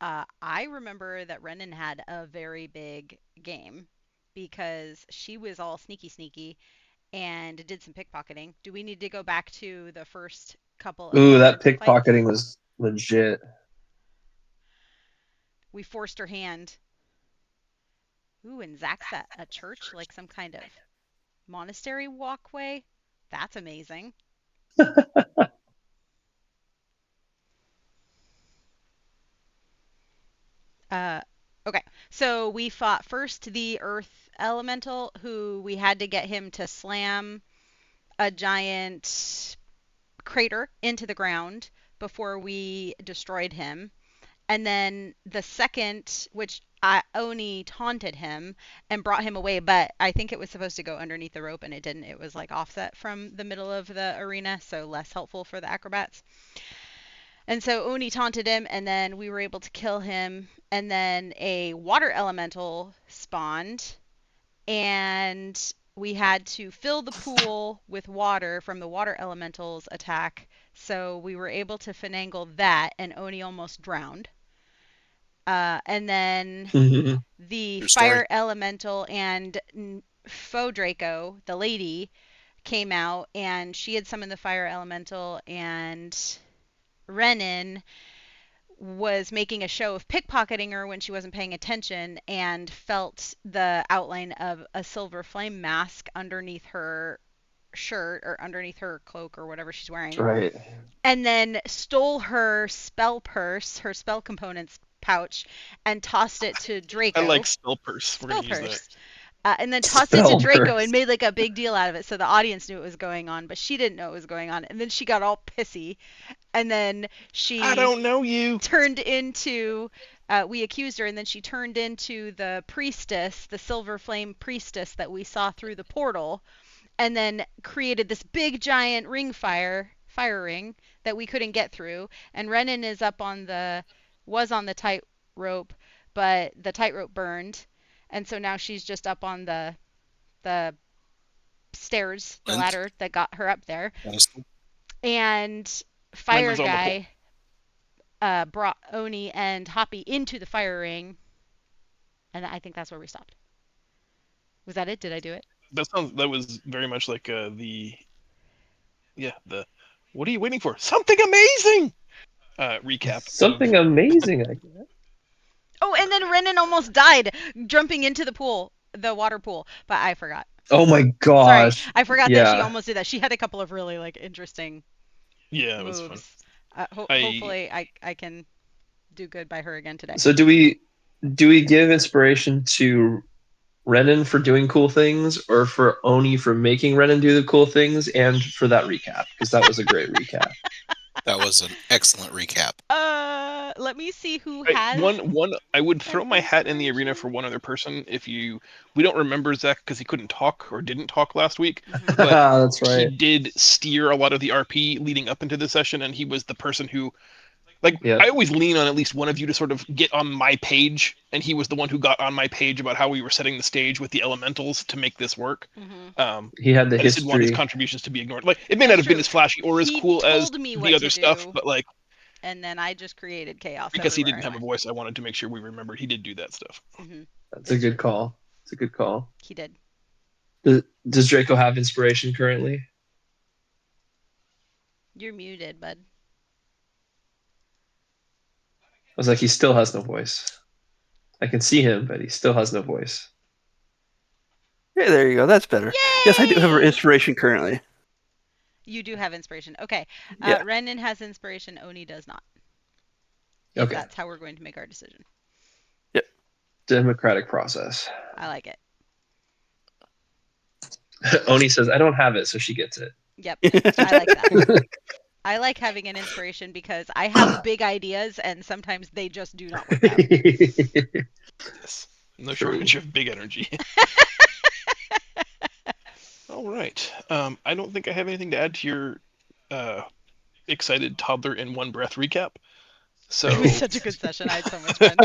I remember that Renan had a very big game because she was all sneaky sneaky and did some pickpocketing. Do we need to go back to the first couple of Ooh, that elemental fights? pickpocketing was legit. We forced her hand. Ooh, and Zach's at a church, like some kind of monastery walkway. That's amazing. Uh, okay, so we fought first the earth elemental, who we had to get him to slam a giant crater into the ground before we destroyed him. And then the second, which Oni taunted him and brought him away, but I think it was supposed to go underneath the rope and it didn't. It was like offset from the middle of the arena, so less helpful for the acrobats. And so Oni taunted him, and then we were able to kill him. And then a water elemental spawned, and we had to fill the pool with water from the water elemental's attack. So we were able to finagle that, and Oni almost drowned. And then Mhm. the True story. fire elemental and Faux Draco, the lady, came out, and she had summoned the fire elemental, and Renan was making a show of pickpocketing her when she wasn't paying attention and felt the outline of a silver flame mask underneath her shirt or underneath her cloak or whatever she's That's wearing, right. and then stole her spell purse, her spell components pouch, and tossed it to I like Draco. spell purse. We're Spell gonna use that. purse. And then tossed it to Spell Draco and burst. made like a big deal out of it so the audience knew what was going on, but she didn't know what was going on. And then she got all pissy. And then I she don't know you. turned into we accused her, and then she turned into the priestess, the silver flame priestess that we saw through the portal, and then created this big giant fire ring that we couldn't get through. And Renan is up on the was on the tightrope, but the tightrope burned, and so now she's just up on the stairs, the And ladder that got her up there. honestly, And Fire Renan's on the pole. Guy brought Oni and Hoppy into the fire ring, and I think that's where we stopped. Was that it? Did I do it? That was very much like the what are you waiting for? Something amazing. Recap of Something amazing, I guess. Oh, and then Renan almost died jumping into the pool, the water pool, but I forgot. Oh my Sorry, gosh. I forgot that she Yeah. almost did that. She had a couple of really like interesting yeah, it was fun. moves. I Hopefully, I can do good by her again today. So do we give inspiration to Renan for doing cool things, or for Oni for making Renan do the cool things, and for that recap? Because that was a great recap. that was an excellent recap. Let me see who has one I would an throw my hat in the arena for inspiration. one other person if you we don't remember Zach because he couldn't talk or didn't talk last week, Mhm. but That's he right. did steer a lot of the RP leading up into the session, and he was the person who like Yep. I always lean on at least one of you to sort of get on my page, and he was the one who got on my page about how we were setting the stage with the elementals to make this work. Mhm. He had the I just didn't want his history. contributions to be ignored. Like it may not That's have been true. as flashy or as He cool as told me the what other to stuff, do, but like and then I just created chaos because he everywhere didn't I have a went. voice, I wanted to make sure we remembered he did do that stuff. Mhm. That's a It's good true. call. It's a good call. He did. Does Draco have inspiration currently? I You're muted, bud. was like, he still has no voice. I can see him, but he still has no voice. Hey, there you go. That's better. Yes, I do have Yay! inspiration currently. You do have inspiration. Okay. Yeah. Renan has inspiration. Oni does not. If Okay. that's how we're going to make our decision. Yep. Democratic process. I like it. Oni says, I don't have it, so she gets it. Yep. I like that. I like having an inspiration because I have big ideas and sometimes they just do not work out. Yes, no True. shortage of big energy. All right. I don't think I have anything to add to your uh, excited toddler in one breath recap. So It was such a good session. I had so much fun.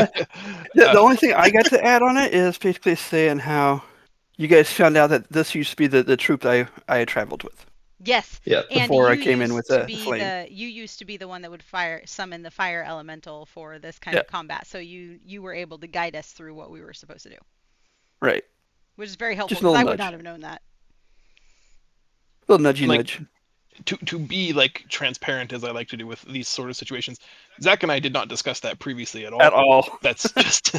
The only thing I got to add on it is basically saying how you guys found out that this used to be the troop that I had traveled with. Yes. Yep. And Before I you came in used with to the be flame. you used to be the one that would summon the fire elemental for this kind Yeah. of combat. So you were able to guide us through what we were supposed to do, Right. which is very helpful Just a because little I would nudge. not have known that. Little nudgy Like- nudge. To be like transparent as I like to do with these sort of situations, Zach and I did not discuss that previously at all. At all. That's just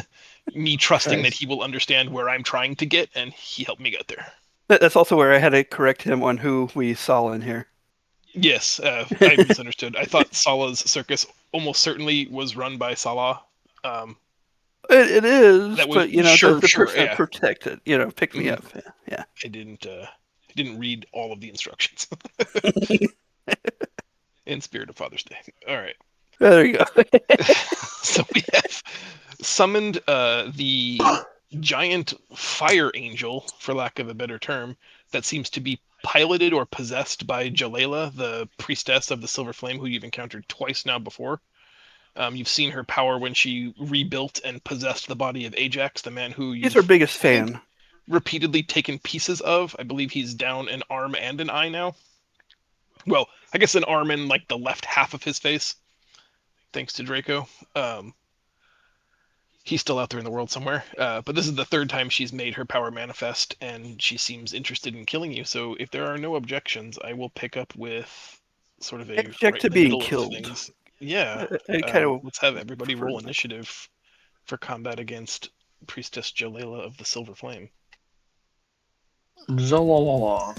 me trusting that Nice. he will understand where I'm trying to get, and he helped me get there. That's also where I had to correct him on who we saw in here. Yes, I misunderstood. I thought Salah's circus almost certainly was run by Salah. It is, That was- but you know, sure, the sure, person yeah. that protected, you know, picked me Mhm. up. Yeah. I didn't read all of the instructions. In spirit of Father's Day. All right. There you go. So we have summoned the giant fire angel, for lack of a better term, that seems to be piloted or possessed by Jalela, the priestess of the Silver Flame, who you've encountered twice now before. You've seen her power when she rebuilt and possessed the body of Ajax, the man who He's you've our biggest fan. repeatedly taken pieces of. I believe he's down an arm and an eye now. Well, I guess an arm and like the left half of his face, thanks to Draco. He's still out there in the world somewhere. But this is the third time she's made her power manifest, and she seems interested in killing you. So if there are no objections, I will pick up with sort of a Object right to in the being middle of killed. things. Yeah. I kind of Let's have everybody prefer roll that. initiative for combat against Priestess Jalela of the Silver Flame. Zolololo.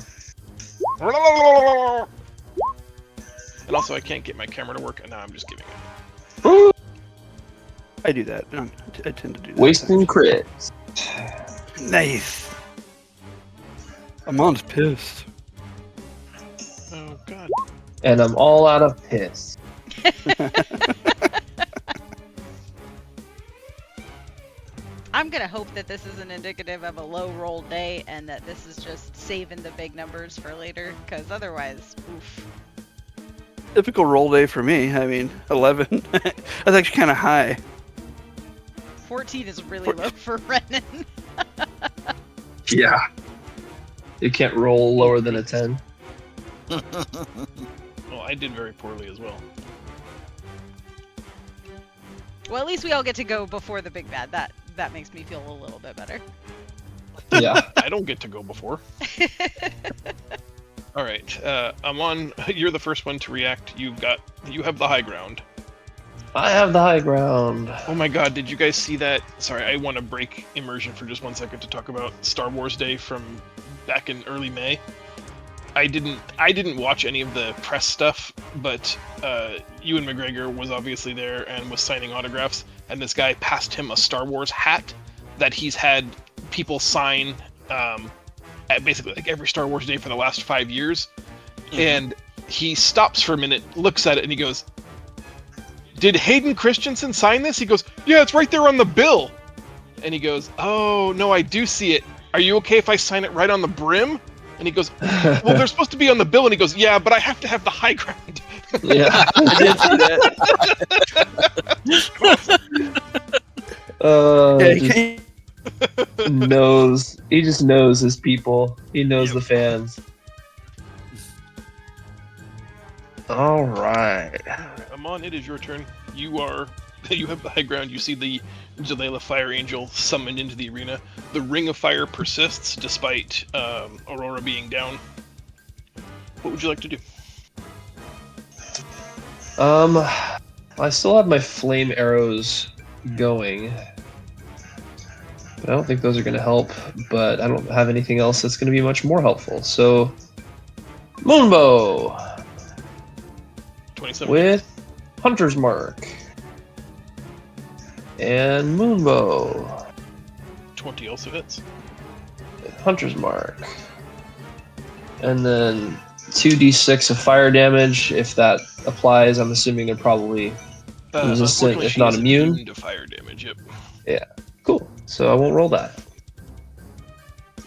And also, I can't get my camera to work, and now I'm just giving it. I do that. I tend to do that. Wasting crits. Nice. Amon's pissed. Oh God. And I'm all out of piss. I'm gonna hope that this isn't indicative of a low roll day and that this is just saving the big numbers for later, because otherwise, oof. Typical roll day for me. I mean, 11. That's actually kind of high. 14 is really low for Renan. Yeah. You can't roll lower than a 10. Well, I did very poorly as well. Well, at least we all get to go before the big bad. That makes me feel a little bit better. Yeah. I don't get to go before. All right, Amon, you're the first one to react. You have the high ground. I have the high ground. Oh my God, did you guys see that? Sorry, I want to break immersion for just 1 second to talk about Star Wars Day from back in early May. I didn't watch any of the press stuff, but Ewan McGregor was obviously there and was signing autographs, and this guy passed him a Star Wars hat that he's had people sign at basically like every Star Wars Day for the last 5 years. And he stops for a minute, looks at it, and he goes, "Did Hayden Christensen sign this?" He goes, "Yeah, it's right there on the bill." And he goes, "Oh, no, I do see it. Are you okay if I sign it right on the brim?" And he goes, "Well, they're supposed to be on the bill." And he goes, "Yeah, but I have to have the high ground." Yeah. I did see that. Yeah, He just knows. He just knows his people. He knows the fans. All right. Amon, it is your turn. You have the high ground. You see the Jalela Fire Angel summoned into the arena. The Ring of Fire persists despite Aurora being down. What would you like to do? I still have my flame arrows going. But I don't think those are going to help, but I don't have anything else that's going to be much more helpful. So, Moonbow 27. with Hunter's Mark. And Moonbow. 20 also hits. Hunter's Mark. And then 2d6 of fire damage. If that applies, I'm assuming they're probably resistant, Unfortunately, if she not is immune. to fire damage. Yep. Cool. So I won't roll that.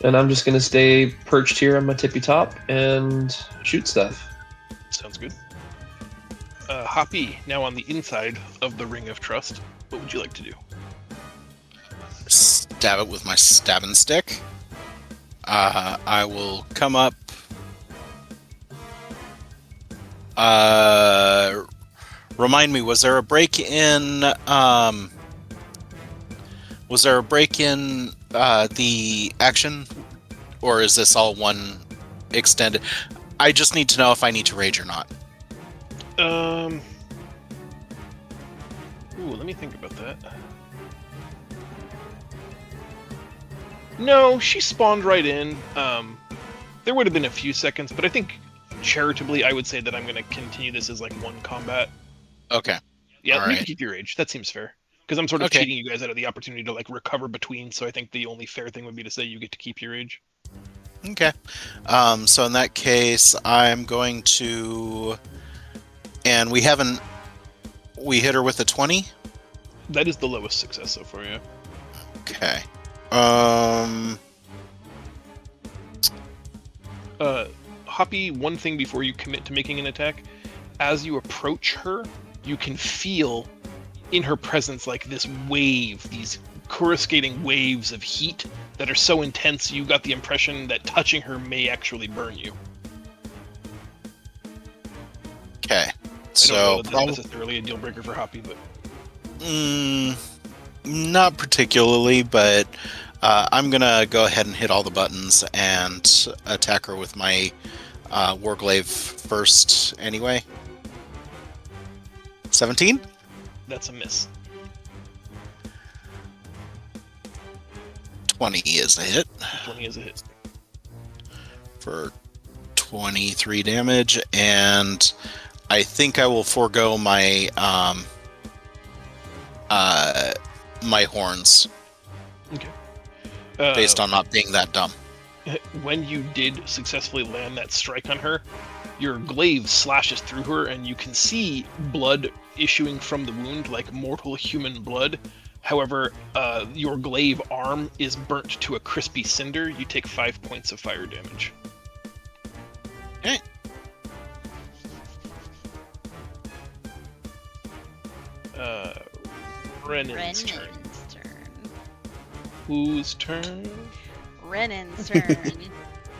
And I'm just going to stay perched here on my tippy top and shoot stuff. Sounds good. Hoppy, now on the inside of the Ring of Trust. What would you like to do? Stab it with my stabbing stick. I will come up Remind me, was there a break in the action, or is this all one extended? I just need to know if I need to rage or not. Ooh, let me think about that. No, she spawned right in. There would have been a few seconds, but I think charitably, I would say that I'm going to continue this as like one combat. Okay. Yeah, All you right. can keep your rage. That seems fair. Because I'm sort of Okay. cheating you guys out of the opportunity to like recover between. So I think the only fair thing would be to say you get to keep your rage. Okay. So in that case, I'm going to, and we hit her with a 20. That is the lowest success so far. Yeah. Okay. Hoppy, one thing before you commit to making an attack, as you approach her, you can feel in her presence like this wave, these coruscating waves of heat that are so intense you got the impression that touching her may actually burn you. Okay. I don't So know that that's necessarily a deal breaker for Hoppy, but not particularly, but I'm gonna go ahead and hit all the buttons and attack her with my Warglaive first anyway. 17? that's a miss. 20 is a hit 20 is a hit. for 23 damage, and I think I will forego my my horns Okay. based on not being that dumb. When you did successfully land that strike on her, your glaive slashes through her, and you can see blood issuing from the wound, like mortal human blood. However, your glaive arm is burnt to a crispy cinder. You take 5 points of fire damage. Okay. Brennan's turn. Renan's turn. Whose turn? Renan's turn.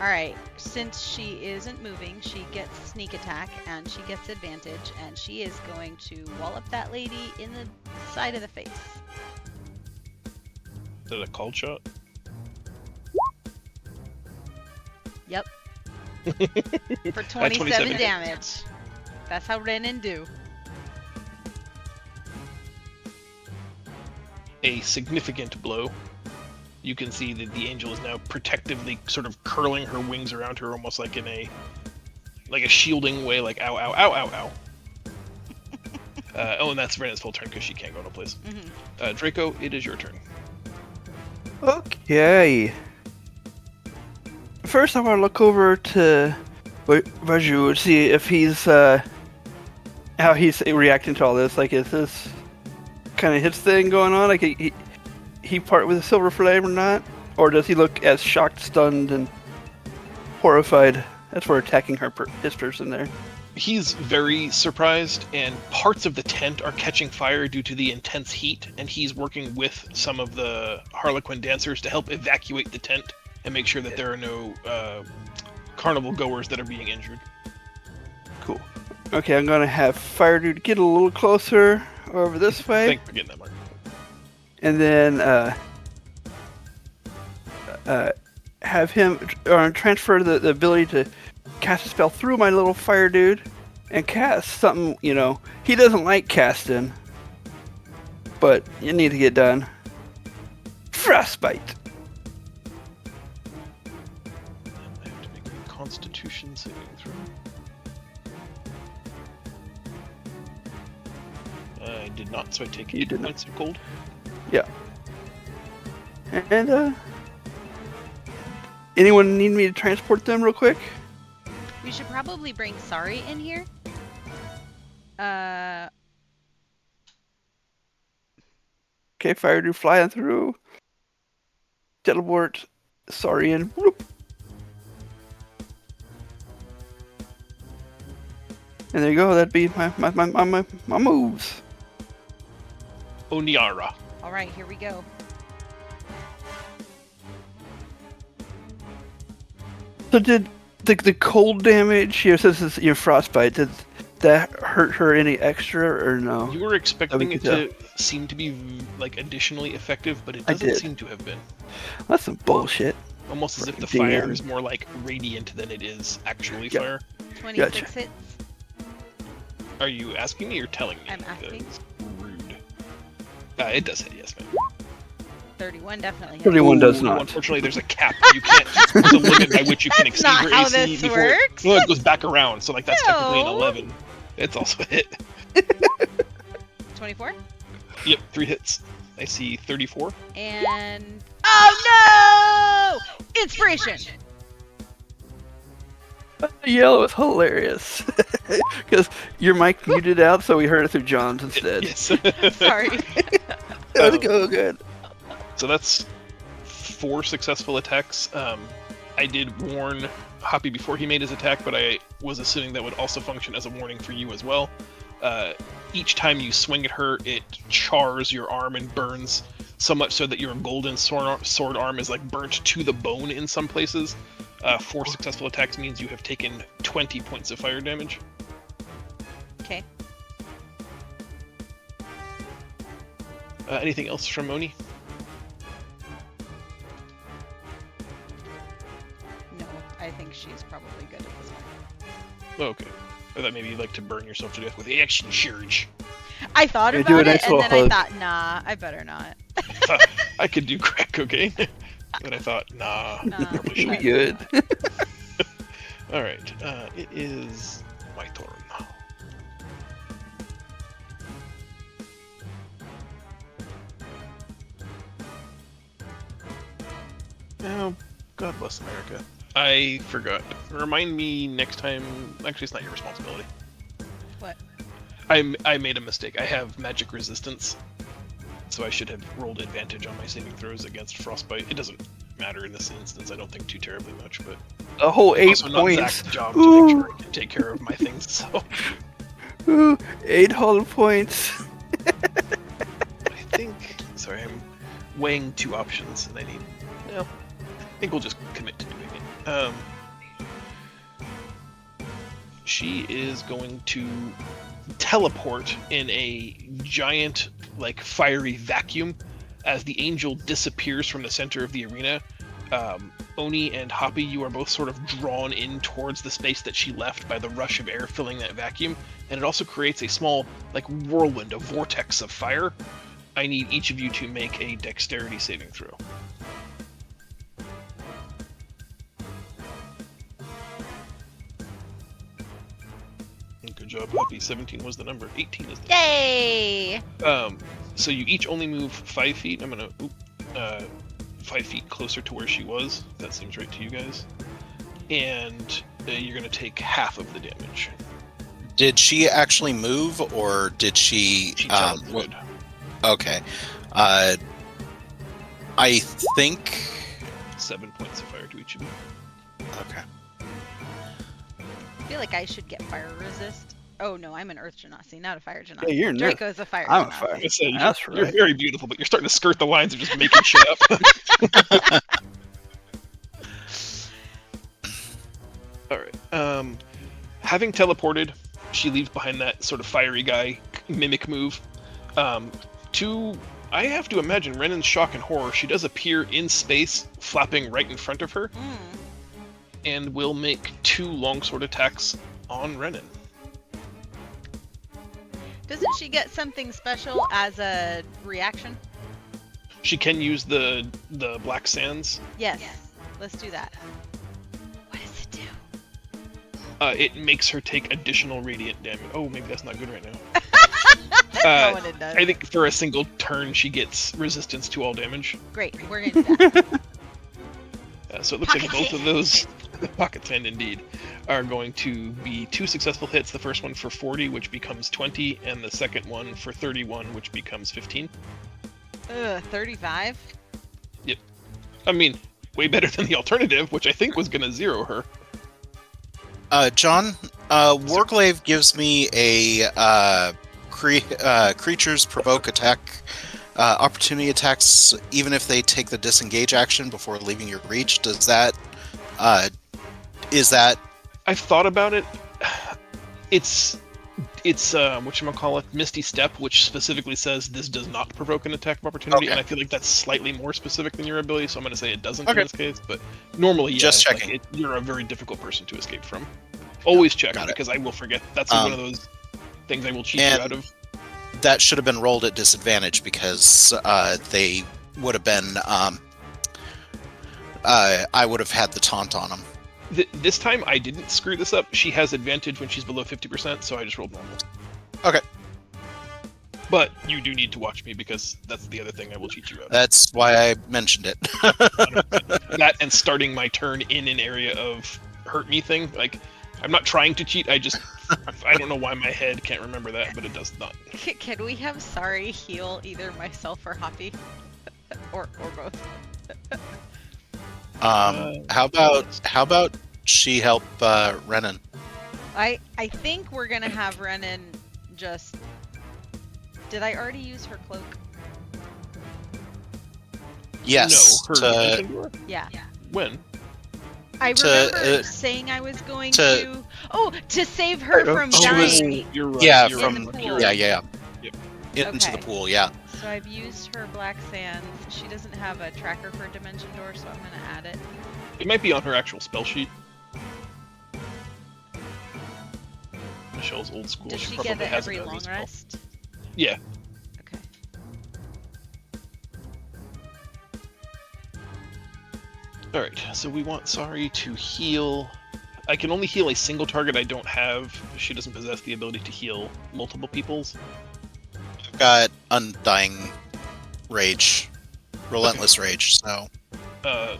Alright, since she isn't moving, she gets sneak attack and she gets advantage, and she is going to wallop that lady in the side of the face. Is that a cold shot? Yep. For 27 27 hit. damage. That's how Renan do. A significant blow. You can see that the angel is now protectively sort of curling her wings around her, almost like in a shielding way, like ow, ow, ow, ow, ow. And that's Renan's full turn because she can't go no place. Mm-hmm. Draco, it is your turn. Okay. First, I want to look over to Raju, see if he's how he's reacting to all this. Like, is this kind of his thing going on? Like, he part with a silver flame or not? Or does he look as shocked, stunned, and horrified as we're attacking his person there? He's very surprised, and parts of the tent are catching fire due to the intense heat, and he's working with some of the Harlequin dancers to help evacuate the tent and make sure that there are no carnival goers that are being injured. Cool. Okay, I'm gonna have Fire Dude get a little closer over this way. Thanks for getting that, Mark. And then have him transfer the ability to cast a spell through my little fire dude and cast something, he doesn't like casting, but you need to get done. Frostbite. I have to make a Constitution saving throw. I did not, so I take 8 did not. points of cold. Yeah. And anyone need me to transport them real quick? We should probably bring Sari in here. Okay, fire dude flying through. Teleport Saurian. Whoop. And there you go, that'd be my moves. Oniara. Alright, here we go. So did the cold damage, it says it's frostbite, did that hurt her any extra or no? You were expecting we it could to seem to be like additionally effective, but it I doesn't did. seem to have been. That's some bullshit. Almost as if the DM. fire is more like radiant than it is actually Yeah. fire. 26 Gotcha. hits. Are you asking me or telling me? I'm asking. That's rude. It does hit, yes, ma'am. 31 definitely hits. 31 does Ooh, not. Unfortunately, there's a cap. You can't. There's a limit by which you can That's exceed not your how AC this before. works. Well, it goes back around, so like that's technically an No. 11. It's also a hit. 24. Yep, 3 hits. I see 34. And oh no! Inspiration. The yellow is hilarious because your mic muted out, so we heard it through John's instead. Yes. Sorry. Let's go good. So that's 4 successful attacks. I did warn Hoppy before he made his attack, but I was assuming that would also function as a warning for you as well. Each time you swing at her, it chars your arm and burns so much so that your golden sword arm is like burnt to the bone in some places. 4 successful attacks means you have taken 20 points of fire damage. Okay. Anything else from Moni? No, I think she's probably good at this one. Oh, okay. I thought maybe you'd like to burn yourself to death with action charge. I thought Yeah, about do a it, nice and little then hug. I thought, nah, I better not. I could do crack cocaine. But I thought, nah, Nah, probably We shouldn't. good. Alright, it is my turn. Oh, God bless America. I forgot. Remind me next time. Actually, it's not your responsibility. What? I made a mistake. I have magic resistance, so I should have rolled advantage on my saving throws against frostbite. It doesn't matter in this instance, I don't think too terribly much, but A whole 8 also not points. Zach's job to make sure I can take care of my things. So Ooh, 8 whole points. I think. Sorry, I'm weighing 2 options, and I need. No, I think we'll just commit to doing it. She is going to teleport in a giant, like, fiery vacuum as the angel disappears from the center of the arena. Oni and Hoppy, you are both sort of drawn in towards the space that she left by the rush of air filling that vacuum, and it also creates a small, like, whirlwind, a vortex of fire. I need each of you to make a dexterity saving throw. Good job, Hoppy. 17 was the number. 18 is the number. Yay! So you each only move 5 feet. I'm gonna 5 feet closer to where she was. That seems right to you guys. And you're gonna take half of the damage. Did she actually move, or did she? She teleported. Okay. I think. 7 points of fire to each of you. Okay. I feel like I should get fire resist. Oh no, I'm an earth genasi, not a fire genasi. Yeah, you're an earth- Draco's a fire I'm a genasi. fire- I said, That's you're right. very beautiful, but you're starting to skirt the lines of just making shit up. Alright. Having teleported, she leaves behind that sort of fiery guy mimic move. I have to imagine Renan's shock and horror. She does appear in space, flapping right in front of her, and will make 2 longsword attacks on Renan. Doesn't she get something special as a reaction? She can use the Black Sands. Yes. Let's do that. What does it do? It makes her take additional radiant damage. Oh, maybe that's not good right now. No one it does. I think for a single turn, she gets resistance to all damage. Great, we're gonna do that. So it looks like Pocket both of those, pocket sand indeed, are going to be 2 successful hits. The first one for 40, which becomes 20, and the second one for 31, which becomes 15. 35? I mean, way better than the alternative, which I think was going to 0 her. John, Warglaive gives me a creatures provoke attack opportunity attacks even if they take the disengage action before leaving your reach. Does that is that I've thought about it. It's It's whatchamacallit, Misty Step, which specifically says this does not provoke an attack of opportunity, Okay. and I feel like that's slightly more specific than your ability, so I'm going to say it doesn't Okay. in this case. But normally, yeah, Just like, checking. you're a very difficult person to escape from. Always check, Got it. because I will forget. That's one of those things I will cheat you and- out of. That should have been rolled at disadvantage because they would have been. I would have had the taunt on them. This time I didn't screw this up. She has advantage when she's below 50%, so I just rolled normal. Okay. But you do need to watch me because that's the other thing I will cheat you out. That's why I mentioned it. That and starting my turn in an area of hurt me thing. Like, I'm not trying to cheat. I don't know why my head can't remember that, but it does not. Can we have Sorry heal either myself or Hoppy? or both? How about she help Renan? I think we're gonna have Renan just... Did I already use her cloak? Yes. No, her dimension door? Yeah. When? I To, remember saying I was going to- to... Oh, to save her from she was- dying. You're right. Yeah, you're from the right, pool. you're yeah, right. yeah, Yep. into the Okay. pool. Yeah. So I've used her Black Sands. She doesn't have a tracker for Dimension Door, so I'm gonna add it. It might be on her actual spell sheet. Michelle's old school. Does she probably get it has every as a long spell. rest? Yeah. Okay. Alright, so we want Sorry to heal. I can only heal a single target I don't have. She doesn't possess the ability to heal multiple people's. I've got Undying Rage, Relentless Rage. So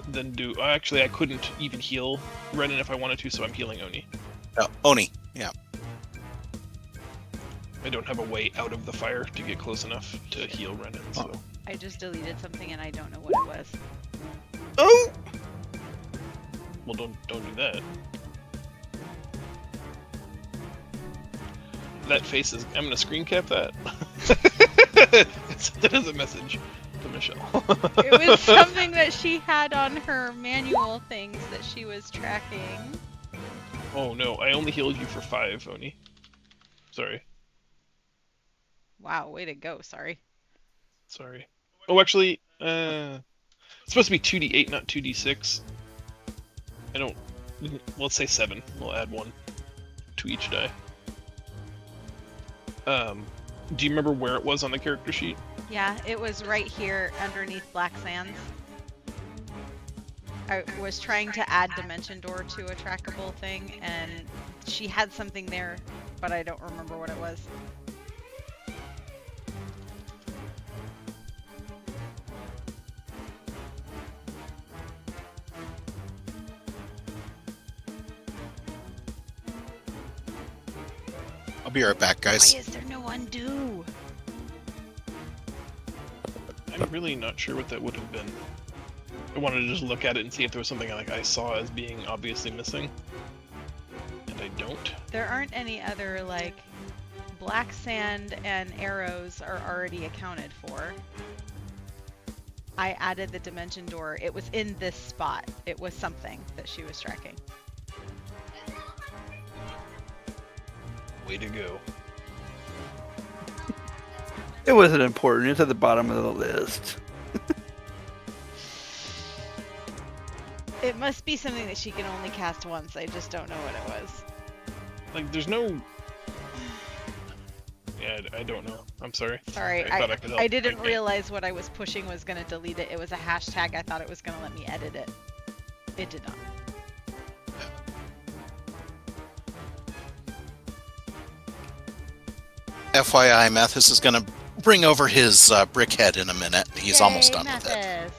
Then do... Actually, I couldn't even heal Renan if I wanted to, so I'm healing Oni. Oni. Yeah. I don't have a way out of the fire to get close enough to heal Renan, so... I just deleted something and I don't know what it was. Oh. Well, don't do that. That face is... I'm gonna screen cap that. That is a message to Michelle. It was something that she had on her manual things that she was tracking. Oh no, I only healed you for 5, Oni. Sorry. Wow, way to go, sorry. Sorry. Oh, actually, it's supposed to be 2d8, not 2d6. I don't... Let's say 7. We'll add 1 to each die. Do you remember where it was on the character sheet? Yeah, it was right here underneath Black Sands. I was trying to add Dimension Door to a trackable thing, and she had something there, but I don't remember what it was. I'll be right back, guys. Why is there no undo? I'm really not sure what that would have been. I wanted to just look at it and see if there was something like I saw as being obviously missing. And I don't. There aren't any other, like, Black Sand and arrows are already accounted for. I added the Dimension Door. It was in this spot. It was something that she was tracking. Way to go. It wasn't important. It's at the bottom of the list. It must be something that she can only cast once. I just don't know what it was. Like, there's no... Yeah, I don't know. I'm sorry. Sorry, I thought I could help. I didn't can't. realize what I was pushing was going to delete it. It was a hashtag. I thought it was going to let me edit it. It did not. FYI, Mathis is going to bring over his brick head in a minute. He's almost done with it. Mathis.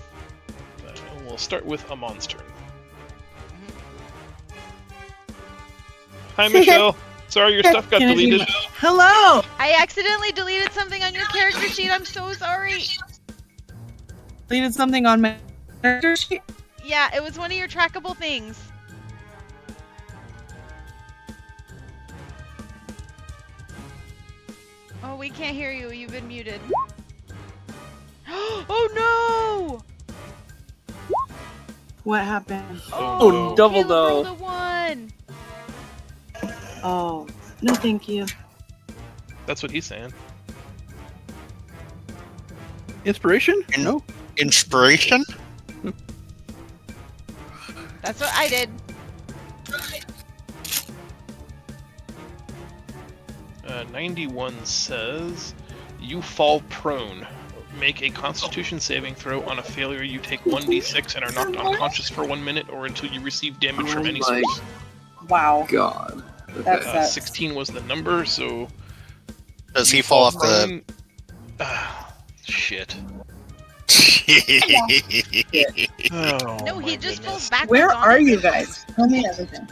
We'll start with Amon's turn. Hi, Michelle. Sorry, your stuff got Can it be- deleted. Hello! I accidentally deleted something on your character sheet. I'm so sorry. Deleted something on my character sheet? Yeah, it was one of your trackable things. Oh, we can't hear you. You've been muted. Oh no! What happened? Oh, no. Dumbledore. Caleb rolled a 1. Oh, no thank you. That's what he's saying. Inspiration? In- No. Inspiration? That's what I did. 91 says, you fall prone. Make a Constitution saving throw. On a failure, you take 1d6 and are knocked unconscious for 1 minute or until you receive damage from any my source. Wow. God. That's 16 was the number, so... Does you he fall off the... prone. Shit. Oh, No, he my just goodness. falls backwards. Where on are it. you guys? Tell me everything.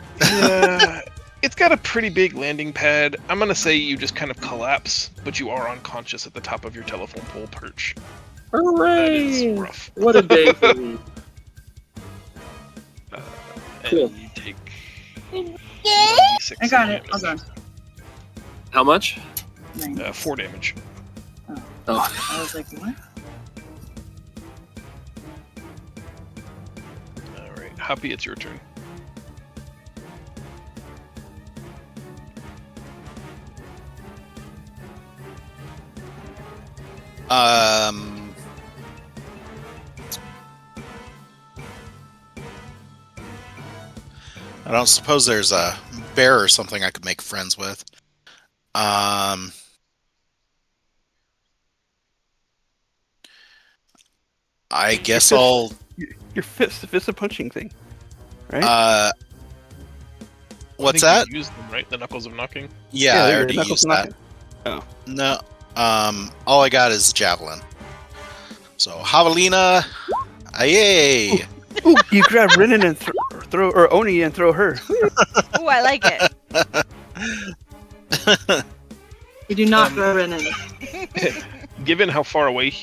It's got a pretty big landing pad. I'm gonna say you just kind of collapse, but you are unconscious at the top of your telephone pole perch. That is Hooray! rough. What a day for me. And Cool. you take I got it. Hold on. How much? 4 damage. Oh, I was like, what? Alright, Hoppy, it's your turn. I don't suppose there's a bear or something I could make friends with. I guess fist. I'll. Your fist. The fist of punching thing. Right? What's I that? think you used them, right? The Knuckles of Knocking? Yeah, I there, already knuckles used knocking. that. No. All I got is javelin. So javelina, aye. Ooh, you grab Renan and throw or Oni and throw her. Ooh, I like it. You do not throw in. Given how far away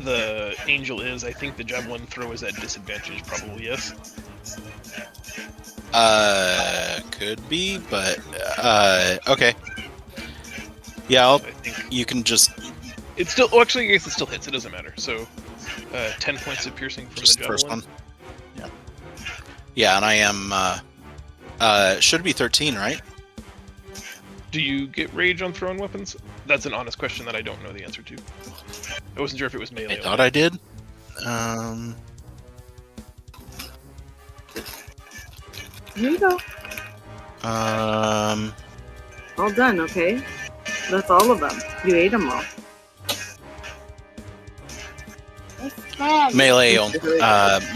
the angel is, I think the javelin throw is at disadvantage, probably, yes? Could be, but okay. Yeah, I think you can just it's still. Oh, actually, I guess it still hits. It doesn't matter. So, 10 points of piercing from just the the first javelin. one. Yeah. Yeah, and I am. Should be 13, right? Do you get rage on thrown weapons? That's an honest question that I don't know the answer to. I wasn't sure if it was melee. I thought I did. Here you go. Um. All done, okay? That's all of them. You ate them all. Melee,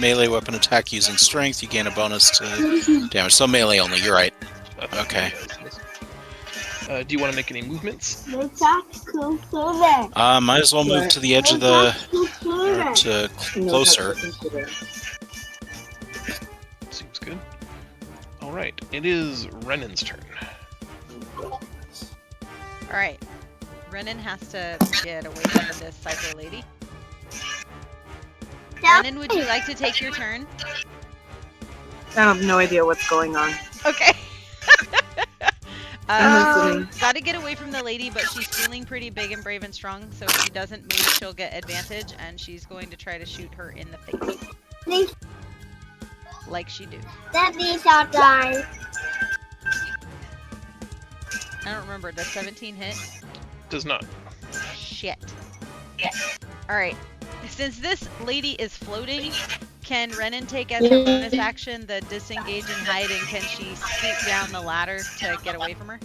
melee weapon attack using strength. You gain a bonus to damage. So melee only. You're right. Okay. Do you want to make any movements? Might as well move to the edge of the or to closer. Seems good. All right. It is Renan's turn. All right. Renan has to get away from this cypher lady. Renan, would you like to take your turn? I have no idea what's going on. Okay. I'm listening. Got to get away from the lady, but she's feeling pretty big and brave and strong, so if she doesn't move, she'll get advantage, and she's going to try to shoot her in the face. Like she do. That means I'll die. I don't remember. Does 17 hit? Does not. Shit. Alright. Since this lady is floating, can Renan take as her bonus action the disengage and hide, and can she scoot down the ladder to get away from her?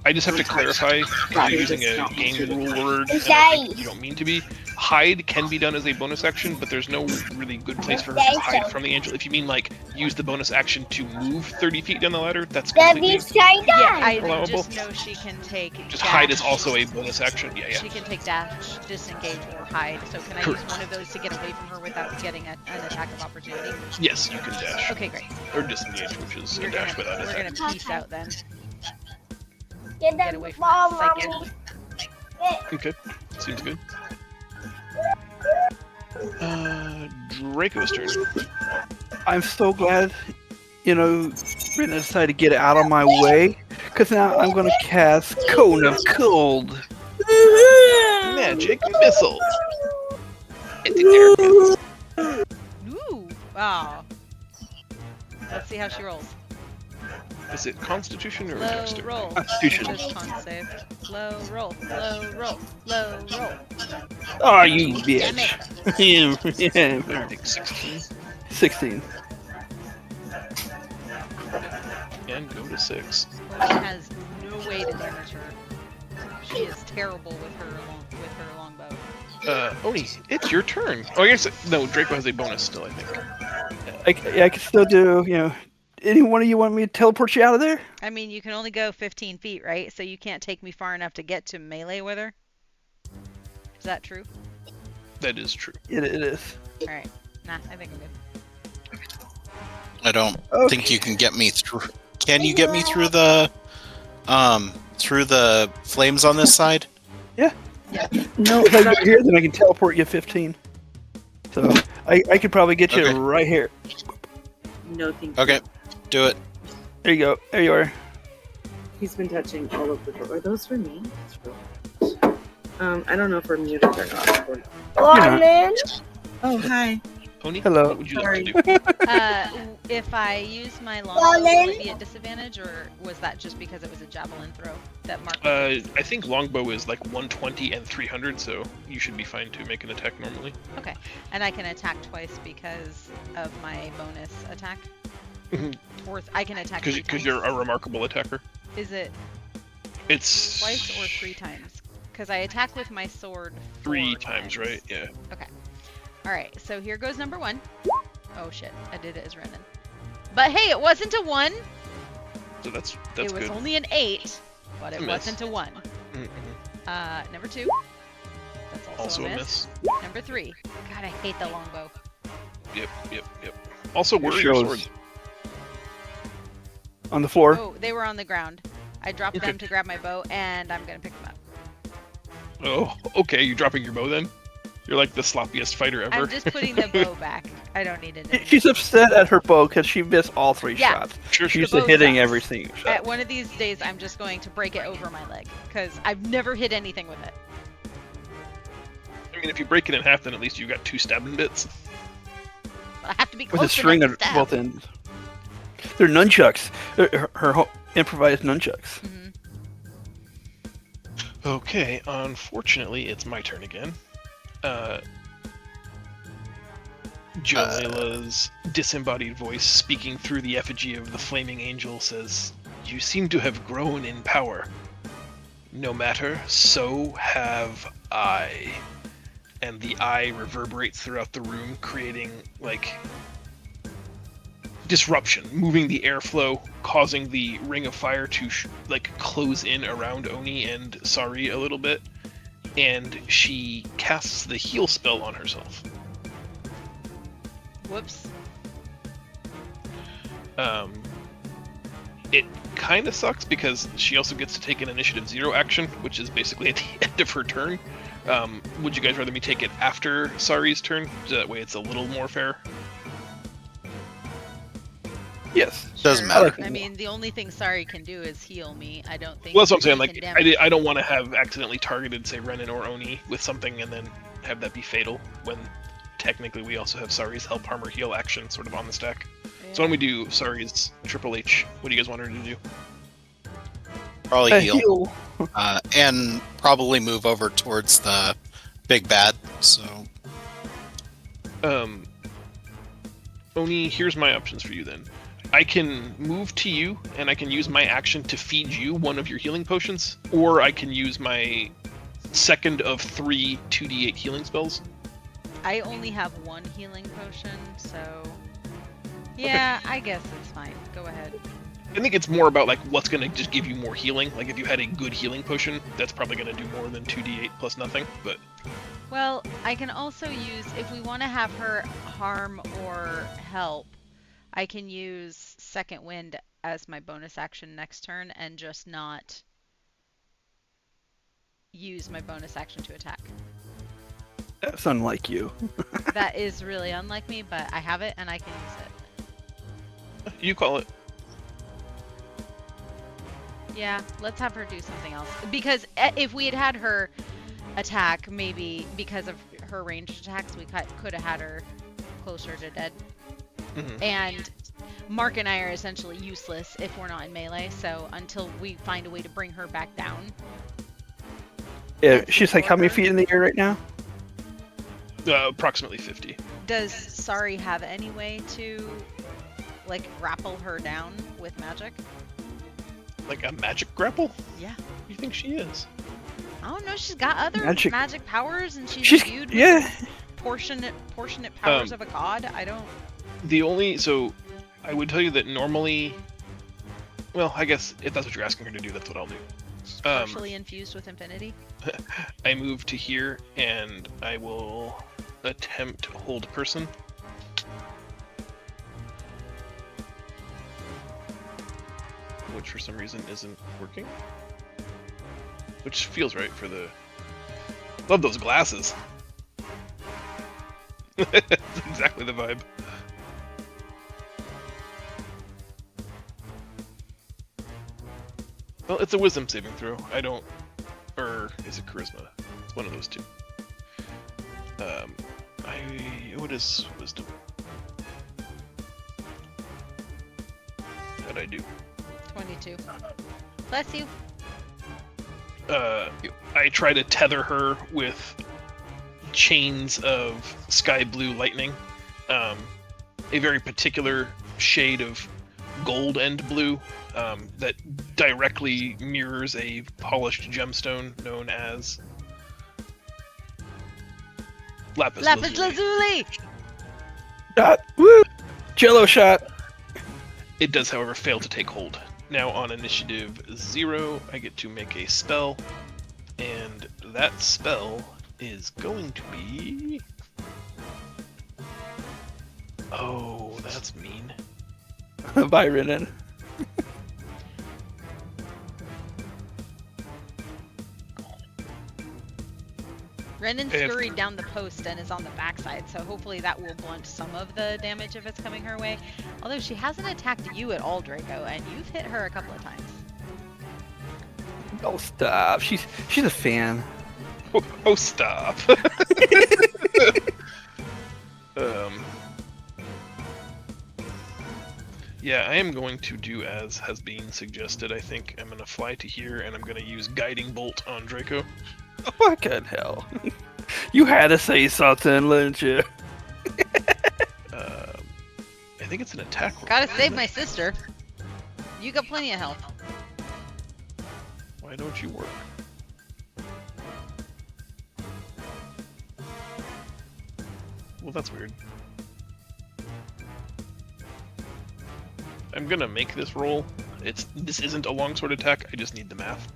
I just have to clarify, because you're using a game rule word, and I think you don't mean to be. Hide can be done as a bonus action, but there's no really good place for her to hide from the angel. If you mean, like, use the bonus action to move 30 feet down the ladder, that's completely Yeah, I allowable. just know she can take Just dash. hide is also a bonus action. Yeah, She can take dash, disengage, or hide. So can I Correct. use one of those to get away from her without getting an attack of opportunity? Yes, you can dash. Okay, great. Or disengage, which is a We're dash without gonna, attack. we're gonna peace out then. Get Get away from that psychic. Okay, seems good. Draco's turn. I'm so glad, Renan decided to get out of my way, because now I'm going to cast Cone of Cold. Magic missile. Anti-air. Ooh! Wow. Let's see how she rolls. Is it Constitution or Low Dexterity? roll. Constitution. It says con save. Low roll. Low roll. Low roll. Oh, you Damn bitch. I Yeah. think 16. 16. And go to 6. Oni has no way to damage her. She is terrible with her longbow. Oni, it's your turn. Oh, I guess no. Draco has a bonus still, I think. I can still do, any one of you want me to teleport you out of there? I mean, you can only go 15 feet, right? So you can't take me far enough to get to melee with her. Is that true? That is true. It is. All right. Nah, I think I'm good. I don't Okay. think you can get me through. Can you get me through the flames on this side? No, If I go here, then I can teleport you 15. So I could probably get you Okay. right here. no, thank you. Okay, do it. There you go. There you are. He's been touching all of the door. Are those for me? That's real. I don't know if we're muted or not. Lemon. Oh, hi. Oni, Hello. what would you like to do? If I use my longbow, will it be at disadvantage, or was that just because it was a javelin throw that marked? I think longbow is like 120 and 300, so you should be fine to make an attack normally. Okay, and I can attack twice because of my bonus attack. Mhm. Or I can attack three Because times. you're a remarkable attacker. Is it It's twice or 3 times? Because I attack with my sword 3 4 times, right? Yeah. All right, so here goes number 1. Oh shit, I did it as Renan. But hey, it wasn't a 1. So that's It was good. only an 8, but it A miss. wasn't a 1. Mhm. Number 2. That's Also also a a miss. Number 3. God, I hate the longbow. Yep. Also, where are your shows. swords? On the floor. Oh, they were on the ground. I dropped Okay. them to grab my bow, and I'm gonna pick them up. Oh, okay. You dropping your bow then? You're like the sloppiest fighter ever. I'm just putting the bow back. I don't need it anymore. She's upset at her bow because she missed all 3 Yeah. shots. Sure. She's bow hitting sucks. every single shot. At one of these days, I'm just going to break it over my leg, because I've never hit anything with it. I mean, if you break it in half, then at least you got 2 stabbing bits. I have to be With close a string enough at to stab. both ends. They're nunchucks. Her improvised nunchucks. Mhm. Okay. Unfortunately, it's my turn again. Jolayla's disembodied voice, speaking through the effigy of the flaming angel, says, "You seem to have grown in power. No matter, so have I." And the eye reverberates throughout the room, creating, like, disruption, moving the airflow, causing the ring of fire to, close in around Oni and Sari a little bit. And she casts the heal spell on herself. Whoops. It kind of sucks because she also gets to take an initiative 0 action, which is basically at the end of her turn. Would you guys rather me take it after Sari's turn? So that way it's a little more fair. Yes. Doesn't Sure. matter. I mean, the only thing Sari can do is heal me. I don't think. Well, that's what I'm saying. she Like, can damage I don't want to have accidentally targeted, say, Renan or Oni with something and then have that be fatal when technically we also have Sari's help, armor, heal action sort of on the stack. So when we do Sari's Triple H, what do you guys want her to do? Probably A heal. And probably move over towards the big bad. So Oni, here's my options for you then. I can move to you, and I can use my action to feed you one of your healing potions, or I can use my second of 3 2d8 healing spells. I only have 1 healing potion, so yeah, I guess it's fine. Go ahead. I think it's more about like what's gonna just give you more healing. Like if you had a good healing potion, that's probably gonna do more than 2d8 plus nothing. But Well, I can also use, if we want to have her harm or help, I can use Second Wind as my bonus action next turn and just not use my bonus action to attack. That's unlike you. That is really unlike me, but I have it and I can use it. you call it. Yeah, let's have her do something else. Because if we had had her attack, maybe because of her ranged attacks, we could have had her closer to dead. Mhm. And Mark and I are essentially useless if we're not in melee. So until we find a way to bring her back down. Yeah, she's like how many feet in the air right now? Approximately 50. Does Sari have any way to, like, grapple her down with magic? Like a magic grapple? Yeah. Who do you think she is? I don't know. She's got other Magic. magic powers, and she's imbued with yeah. proportionate powers of a god. I don't. So I would tell you that normally, well, I guess if that's what you're asking her to do, that's what I'll do. She's partially infused with infinity. I move to here, and I will attempt hold person. Which for some reason isn't working. Which feels right for the... Love those glasses. That's exactly the vibe. Well, it's a wisdom saving throw. I don't... Or is it charisma? It's one of those two. What is wisdom? How'd I do? 22. Bless you. I try to tether her with chains of sky blue lightning, a very particular shade of gold and blue that directly mirrors a polished gemstone known as lapis lazuli. Shot. Woo! Jello shot. It does, however, fail to take hold. Now on initiative 0, I get to make a spell, and that spell is going to be... Oh, that's mean. Byron in. Renan If- scurried down the post and is on the backside, so hopefully that will blunt some of the damage if it's coming her way. Although she hasn't attacked you at all, Draco, and you've hit her a couple of times. Oh, stop. She's a fan. Oh, stop. Yeah, I am going to do as has been suggested. I think I'm going to fly to here, and I'm going to use Guiding Bolt on Draco. Fucking hell. You had to say something, didn't you? I think it's an attack roll. Gotta isn't save it? my sister. You got plenty of health. Why don't you work? Well, that's weird. I'm gonna make this roll. This isn't a longsword attack. I just need the math.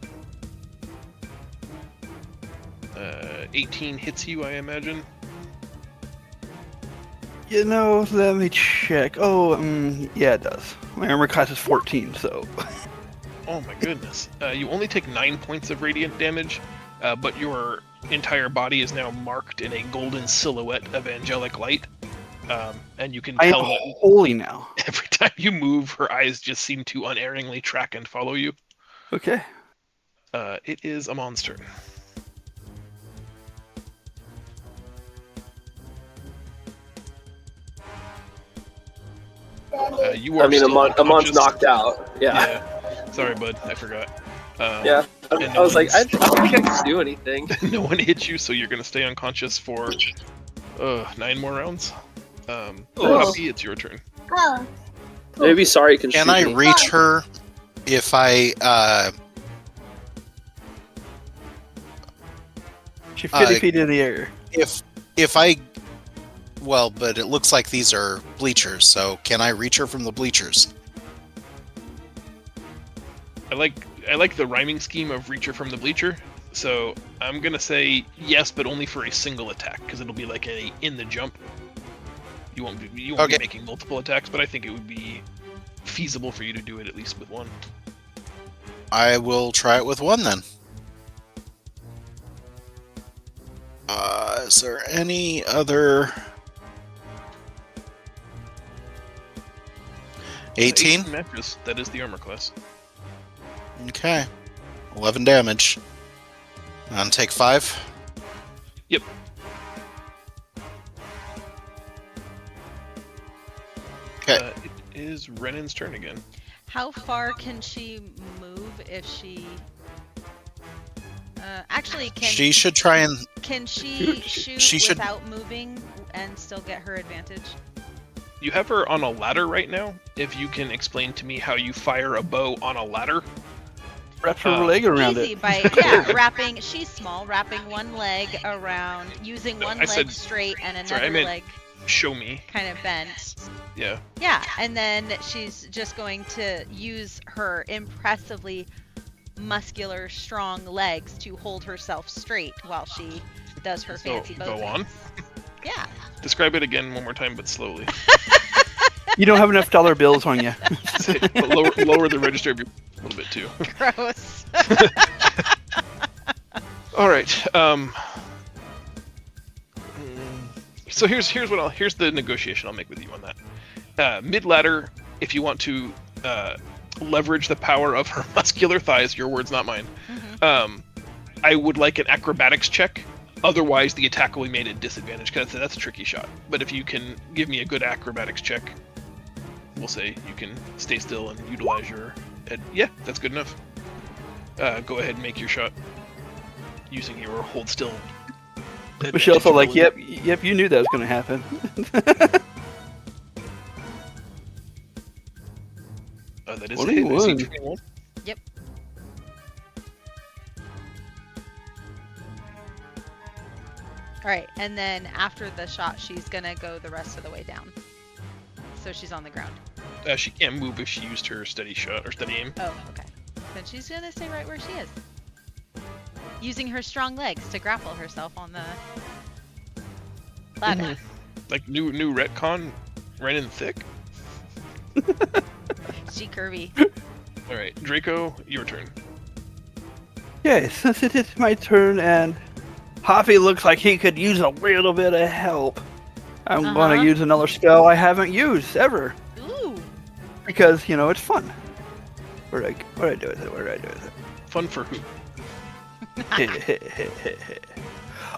18 hits you, I imagine. You know, let me check. Oh, yeah, it does. My armor class is 14, so. Oh my goodness. You only take 9 points of radiant damage, but your entire body is now marked in a golden silhouette of angelic light. And you can I am tell that holy now. every time you move, her eyes just seem to unerringly track and follow you. Okay. It is a monster. You are I mean, still Amon's unconscious. knocked out. Yeah. Yeah. Sorry, bud. I forgot. Yeah. I and was no like, I one's- don't think I can do anything. No one hit you, so you're gonna stay unconscious for 9 more rounds. Poppy, it's your turn. Oh. Maybe sorry can Can shoot I me. reach her if I She's 50 Uh, feet in the air. if I well, but it looks like these are bleachers, so can I reach her from the bleachers? I like the rhyming scheme of reach her from the bleacher. So I'm gonna say yes, but only for a single attack, because it'll be like a in the jump. You won't be Okay. making multiple attacks, but I think it would be feasible for you to do it at least with one. I will try it with one then. Is there any other 18? matches. That is the armor class. Okay. 11 damage. And take 5. Yep. Okay. is Renan's turn again. How far can she move if she? Actually, She should try and. can she shoot she should- without moving and still get her advantage? You have her on a ladder right now. If you can explain to me how you fire a bow on a ladder. Wrap her leg around Easy it. by wrapping. She's small, wrapping one leg around, using one leg said- straight and another sorry, I meant- leg Show me. kind of bent. Yeah. Yeah, and then she's just going to use her impressively muscular, strong legs to hold herself straight while she does her So, fancy bow go on. things. Yeah. Describe it again one more time, but slowly. You don't have enough dollar bills on you. But lower the register of your a little bit too. Gross. All right. So here's the negotiation I'll make with you on that. Mid ladder, if you want to leverage the power of her muscular thighs, your words, not mine. Mhm. I would like an acrobatics check. Otherwise, the attack will be made at disadvantage because that's a tricky shot. But if you can give me a good acrobatics check, we'll say you can stay still and utilize your head. Yeah, that's good enough. Go ahead and make your shot using your hold still. But she also like, yep, you knew that was going to happen. That is a hit. I see 21. 21. Yep. All right, and then after the shot, she's gonna go the rest of the way down. So she's on the ground. She can't move if she used her steady shot or steady aim. Oh, okay. Then she's gonna stay right where she is, using her strong legs to grapple herself on the ladder. Like new retcon, Renan thick. She curvy. All right, Draco, your turn. Yeah, since it is my turn and Hoppy looks like he could use a little bit of help, I'm going Uh-huh. to use another spell I haven't used ever. Ooh. Because, you know, it's fun. What did I do with it? Fun for who?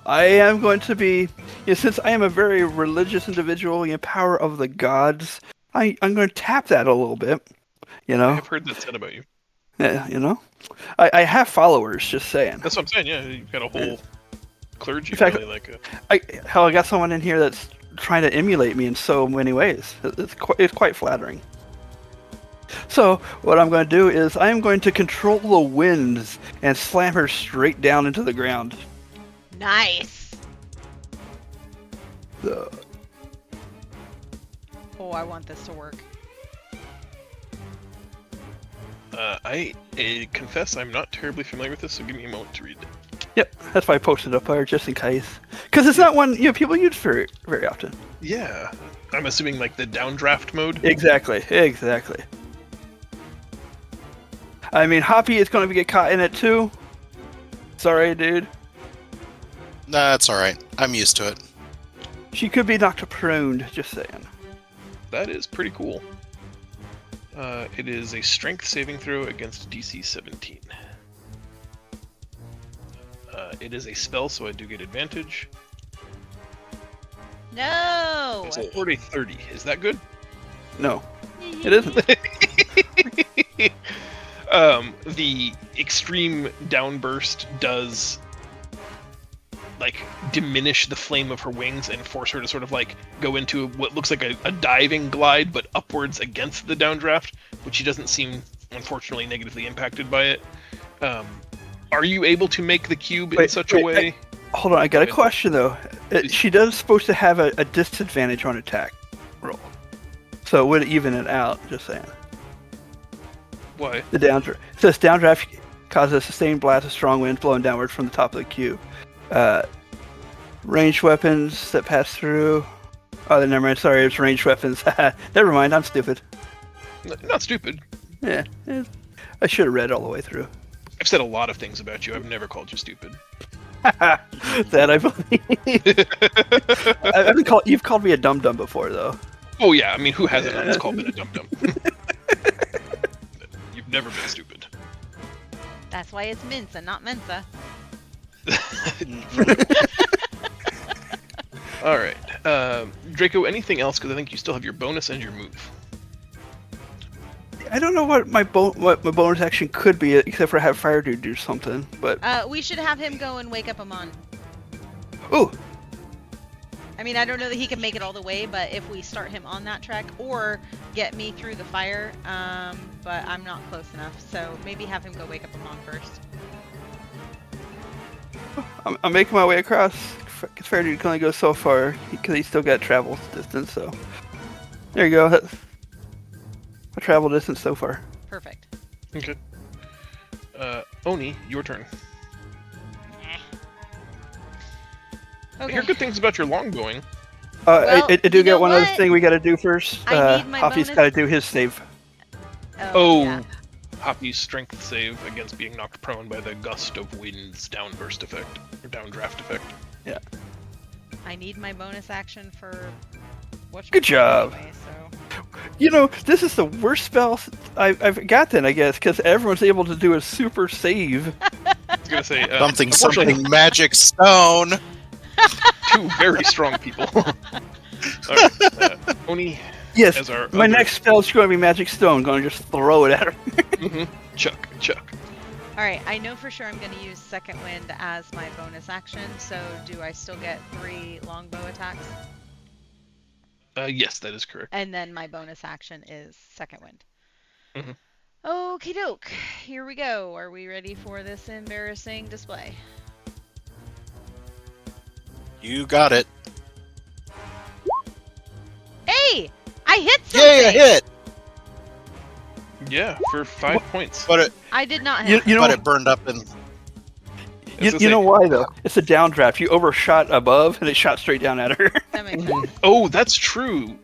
I am going to be, since I am a very religious individual, power of the gods, I'm going to tap that a little bit, I've heard that said about you. Yeah, I have followers, just saying. That's what I'm saying. Yeah, you've got a whole clergy. In fact, really like a... I got someone in here that's trying to emulate me in so many ways. It's quite flattering. So what I'm going to do is I am going to control the winds and slam her straight down into the ground. Nice. So, Oh, I want this to work. I confess I'm not terribly familiar with this, so give me a moment to read it. yep, that's why I posted up there just in case, because it's not one people use very very often. Yeah, I'm assuming like the downdraft mode. Exactly. I mean, Hoppy is going to get caught in it too. Sorry, dude. That's all right. I'm used to it. She could be knocked prone. Just saying. That is pretty cool. It is a strength saving throw against DC 17. It is a spell, so I do get advantage. No. It's a 30. Is that good? No, it isn't. The extreme downburst does like diminish the flame of her wings and force her to sort of like go into what looks like a diving glide, but upwards against the downdraft, which she doesn't seem, unfortunately, negatively impacted by it. Are you able to make the cube in such a way? Hold on, I got a question though. She does supposed to have a disadvantage on attack roll, so it would even it out. Just saying. Why? The downdraft. It says downdraft causes a sustained blast of strong winds blowing downward from the top of the cube. Ranged weapons that pass through. Oh, never mind. Sorry, it's ranged weapons. Never mind. I'm stupid. Not stupid. Yeah, I should have read all the way through. I've said a lot of things about you. I've never called you stupid. That I believe. You've called me a dum dum before, though. Oh yeah, I mean, who hasn't on this call been a dum dum? You've never been stupid. That's why it's Mensa, not Mensa. All right, Draco. Anything else? Because I think you still have your bonus and your move. I don't know what my bonus action could be, except for have Fire Dude do something. But We should have him go and wake up Amon. ooh, I mean, I don't know that he can make it all the way, but if we start him on that track, or get me through the fire, but I'm not close enough, so maybe have him go wake up Amon first. I'm making my way across. Because Fire Dude can only go so far, because he's still got travel distance. So there you go. That's a travel distance so far. Perfect. Okay. Oni, your turn. I Okay. hear good things about your long going. Well, I do you get know one other what? thing we got to do first. I need my Hoppy's bonus- got to do his save. Oh, Yeah. Hoppy's strength save against being knocked prone by the gust of wind's downburst effect, or downdraft effect. Yeah. I need my bonus action for. Good job. Anyway, so. You know, this is the worst spell I've gotten, I guess, because everyone's able to do a super save. I was gonna say Something unfortunately, magic stone. two very strong people. Alright, Oni, Yes, as our my other- next spell is going to be Magic Stone. Going to just throw it at him. Mhm. Chuck. All right, I know for sure I'm going to use Second Wind as my bonus action. So do I still get 3 longbow attacks? Yes, that is correct. And then my bonus action is Second Wind. Mhm. Okie doke. Here we go. Are we ready for this embarrassing display? You got it. Hey! I hit something! Yay, a hit! Yeah, for 5 points. But I did not hit. You know, it burned up in. you know why though? It's a downdraft. You overshot above, and it shot straight down at her. That makes sense. Oh, that's true,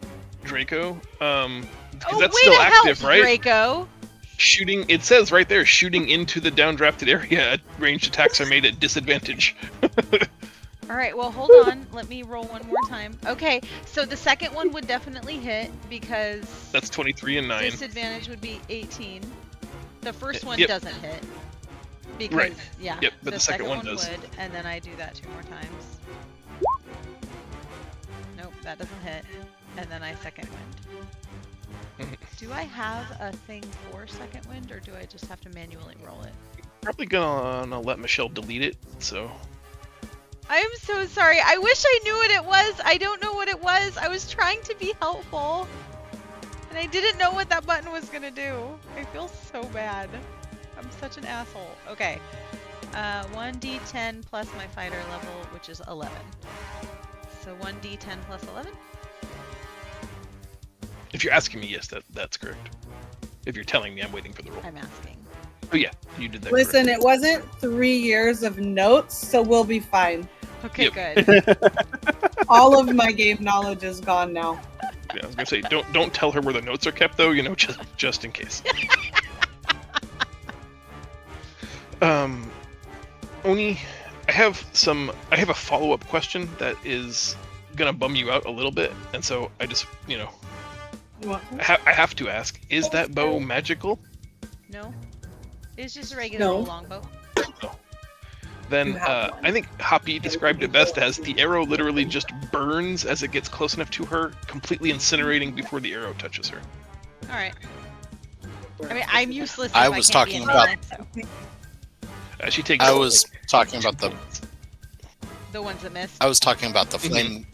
Draco. 'Cause Oh, that's way still to active, help, right? Draco! Shooting. It says right there, shooting into the downdrafted area. Ranged attacks are made at disadvantage. Alright, well, hold on. Let me roll one more time. Okay, so the second one would definitely hit because That's 23 and 9. disadvantage would be 18. The first one Yep. doesn't hit. Because, Right. yeah, Yep, but the second one does. would, and then I do that 2 more times. Nope, that doesn't hit. And then I second wind. Do I have a thing for second wind, or do I just have to manually roll it? Probably gonna let Michelle delete it. So I'm so sorry. I wish I knew what it was. I don't know what it was. I was trying to be helpful. And I didn't know what that button was going to do. I feel so bad. I'm such an asshole. Okay. 1d10 plus my fighter level, which is 11. So 1d10 plus 11? if you're asking me, yes, that's correct. If you're telling me, I'm waiting for the roll. I'm asking. Oh yeah, you did that. Listen, correct. it wasn't 3 years of notes, so we'll be fine. Okay, Yep. good. All of my game knowledge is gone now. Yeah, I was gonna say, don't tell her where the notes are kept, though. You know, just in case. Oni, I have a follow-up question that is gonna bum you out a little bit, and so I just, You want some? I have to ask: is that bow magical? No? It's just a regular No. old longbow. Then You have one. I think Hoppy described it best as the arrow literally just burns as it gets close enough to her, completely incinerating before the arrow touches her. Alright. I mean, I'm useless if I I was can't be talking involved, so. She takes. I was talking about the The ones that missed. I was talking about the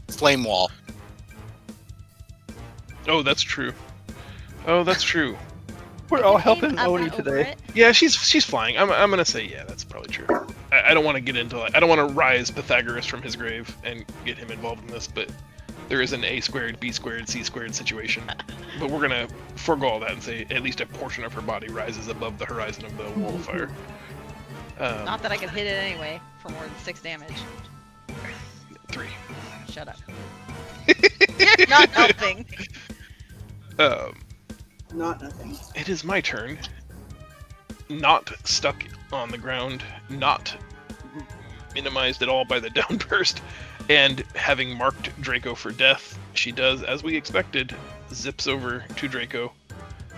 flame wall. Oh, that's true. Oh, that's true. We're all You came helping up Oni and over today. it. Yeah, she's flying. I'm gonna say yeah, that's probably true. I don't want to get into I don't want to rise Pythagoras from his grave and get him involved in this, but there is an a squared, b squared, c squared situation. But we're gonna forego all that and say at least a portion of her body rises above the horizon of the wall of fire. Not that I could hit it anyway for more than 6 damage. 3. Shut up. You're not helping. Not nothing. It is my turn. Not stuck on the ground, not minimized at all by the downburst, and having marked Draco for death, she does, as we expected, zips over to Draco,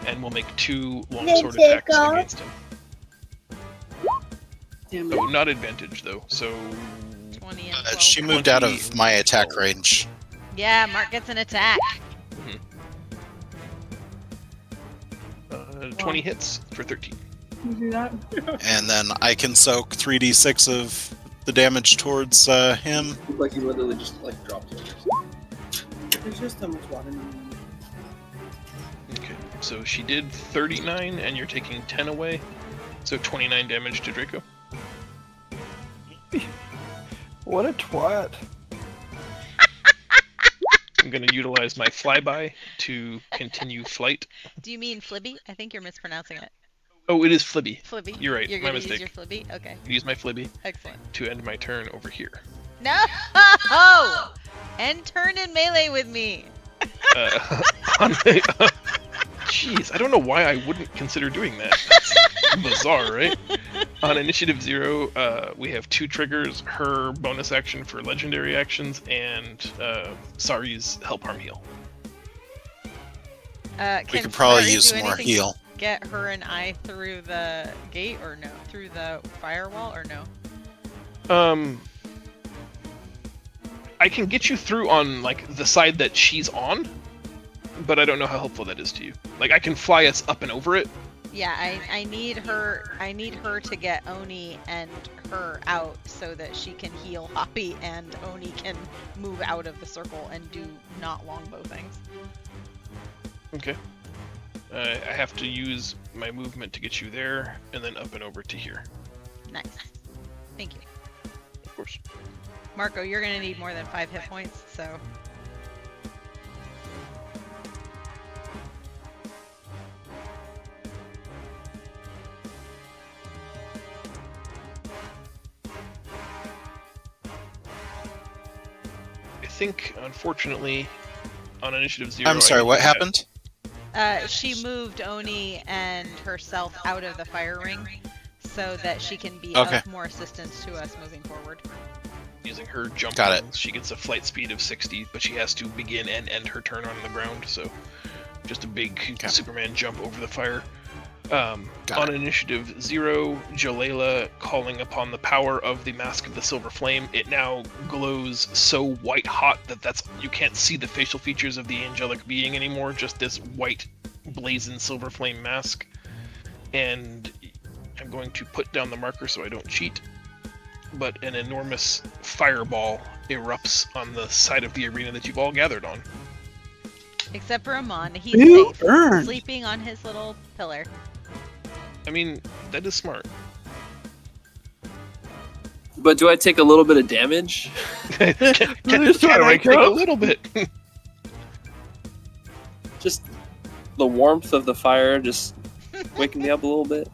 and will make 2 longsword attacks Draco. against him. Damn it. Oh, not advantage though, so 20 and 12. She moved out of my attack range. Yeah, Mark gets an attack. 20 hits for 13. You do that? And then I can soak 3d6 of the damage towards him. Looked like he literally just like dropped it. There's just so much water in the room. Okay, so she did 39, and you're taking 10 away. So 29 damage to Draco. What a twat. I'm going to utilize my flyby to continue flight. Do you mean Flibby? I think you're mispronouncing it. Oh, it is Flibby. Flibby. You're right, You're my gonna mistake. use your Flibby? Okay. Use my Flibby Excellent. to end my turn over here. No! And turn in melee with me. Jeez, I don't know why I wouldn't consider doing that. That's bizarre, right? On initiative 0, we have 2 triggers, her bonus action for legendary actions, and Sari's help harm heal. Can We could probably Sari use do more anything heal. to get her and I through the gate or no? Through the firewall or no? I can get you through on like the side that she's on, but I don't know how helpful that is to you. Like I can fly us up and over it. Yeah, I need her. I need her to get Oni and her out so that she can heal Hoppy and Oni can move out of the circle and do not longbow things. Okay. I have to use my movement to get you there, and then up and over to here. Nice. Thank you. Of course. Marco, you're gonna need more than 5 hit points, so. I think, unfortunately, on initiative 0. I'm sorry, what happened? She moved Oni and herself out of the fire ring so that she can be Okay. of more assistance to us moving forward. Using her jump Got it. runs, she gets a flight speed of 60, but she has to begin and end her turn on the ground, so just a big Superman jump over the fire. On initiative 0, Jalela calling upon the power of the Mask of the Silver Flame. It now glows so white hot that you can't see the facial features of the angelic being anymore, just this white blazing silver flame mask. And I'm going to put down the marker so I don't cheat. But an enormous fireball erupts on the side of the arena that you've all gathered on. Except for Amon, he's You safe, earned. sleeping on his little pillar. I mean, that is smart. But do I take a little bit of damage? Can Just trying to I wake take a up. little bit? Just the warmth of the fire just waking me up a little bit.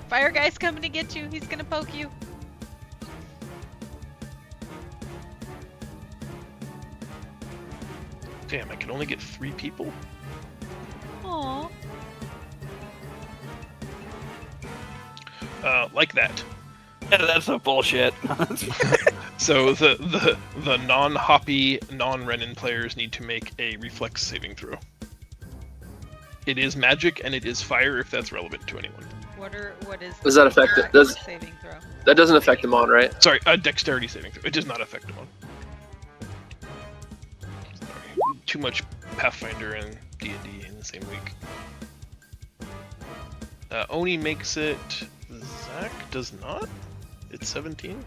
Fire guy's coming to get you. He's gonna poke you. Damn, I can only get 3 people? Aww. Like that. Yeah, that's a bullshit. So the non-Hoppy, non-Renin players need to make a reflex saving throw. It is magic and it is fire if that's relevant to anyone. What is Does that affect it? Does saving throw? that doesn't affect them on, right? Sorry, dexterity saving throw. It does not affect them on. Sorry. Too much Pathfinder and D&D in the same week. Oni makes it. Zach does not. It's 17.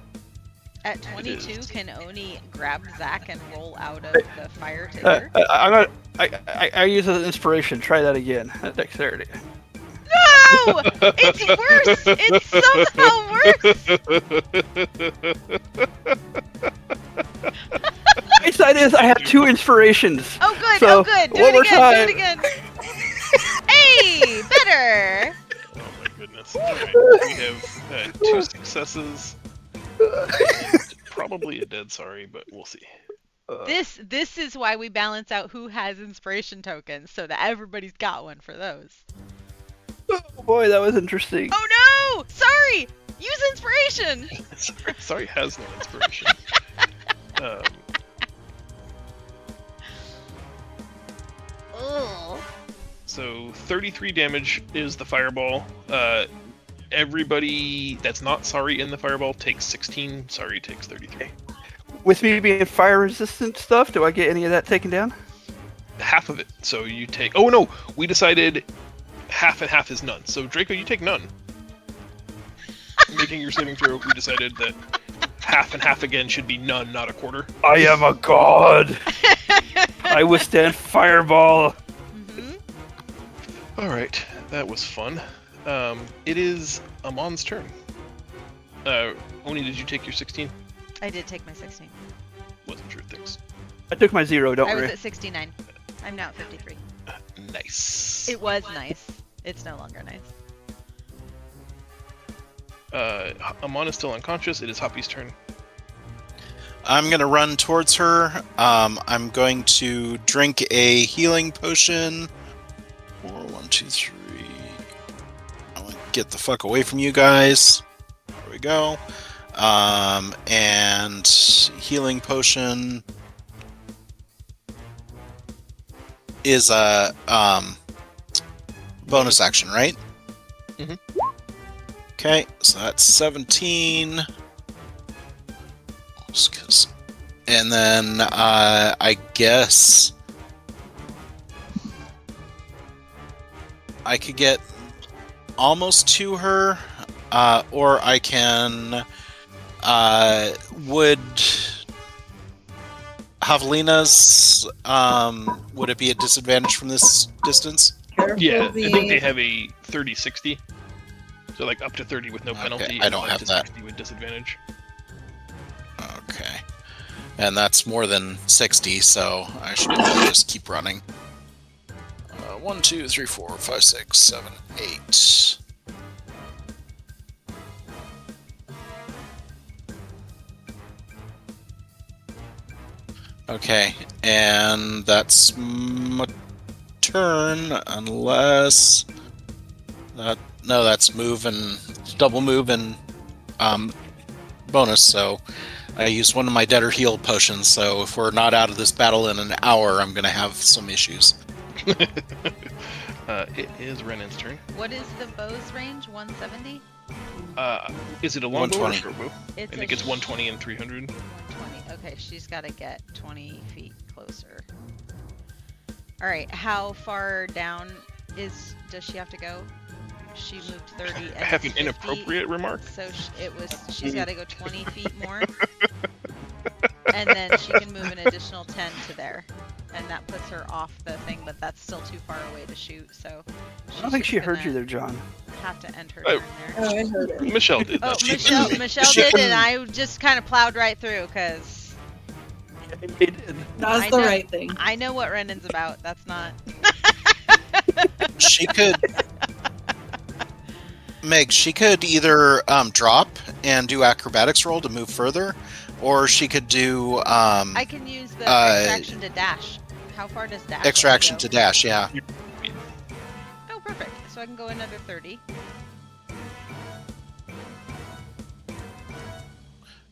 At It 22, is. can Oni grab Zack and roll out of the fire to her? I'm gonna. I use it as inspiration. Try that again. Dexterity. No! It's worse! It's somehow worse! My side is I have 2 inspirations. Oh good, So, oh good. Do one it more again, do it time. again. Hey! Better! Oh my goodness. Alright, we have 2 successes. And probably a dead sorry, but we'll see. This is why we balance out who has inspiration tokens, so that everybody's got one for those. Oh boy, that was interesting. Oh no! Sorry! Use inspiration! Sorry has no inspiration. Ugh. So 33 damage is the fireball. Everybody that's not sorry in the fireball takes 16. Sorry takes 33. With me being fire resistant stuff, do I get any of that taken down? half of it. So you take. Oh no, we decided half and half is none. So Draco, you take none. Making your saving throw, we decided that half and half again should be none, not a quarter. I am a god. I withstand fireball. All right, that was fun. It is Amon's turn. Oni, did you take your 16? I did take my 16. Wasn't sure. Thanks. I took my 0. Don't I was worry. at 69. I'm now at 53. Nice. It was nice. It's no longer nice. Amon is still unconscious. It is Hoppy's turn. I'm gonna run towards her. I'm going to drink a healing potion. 4, 1, 2, 3. I want to get the fuck away from you guys. There we go. And healing potion is a bonus action, right? Mhm. Okay, so that's 17. And then I guess I could get almost to her, or I can. Would Javelina's would it be a disadvantage from this distance? Careful Yeah, the... I think they have a 30-60. So like up to 30 with no penalty. Okay, I don't and up have to that. 60 with disadvantage. Okay. And that's more than 60, so I should be able to just keep running. 1, 2, 3, 4, 5, 6, 7, 8. Okay, and that's my turn, unless that no, that's move and double move and bonus. So I used one of my dead or heal potions. So if we're not out of this battle in an hour, I'm gonna have some issues. It is Renan's turn. What is the bow's range? 170? Is it a long bow or a 120. short bow? I It's think it's 120 and 300. 120. Okay, she's got to get 20 feet closer. All right, how far down does she have to go? She moved 30 and I have an 50, inappropriate remark. So she's got to go 20 feet more. And then she can move an additional 10 to there. And that puts her off the thing, but that's still too far away to shoot, so... I don't think she heard you there, John. Have to end her Oh. turn there. Oh, I heard it. Michelle did. Oh, she Michelle, can- Michelle she did, can- and I just kind of plowed right through, because They did. That's I the know- right thing. I know what Renan's about. That's not... She could. Meg, she could either drop and do acrobatics roll to move further, or she could do I can use the extraction to dash. How far does dash extraction go? to dash. Yeah. Oh, perfect. So I can go another 30.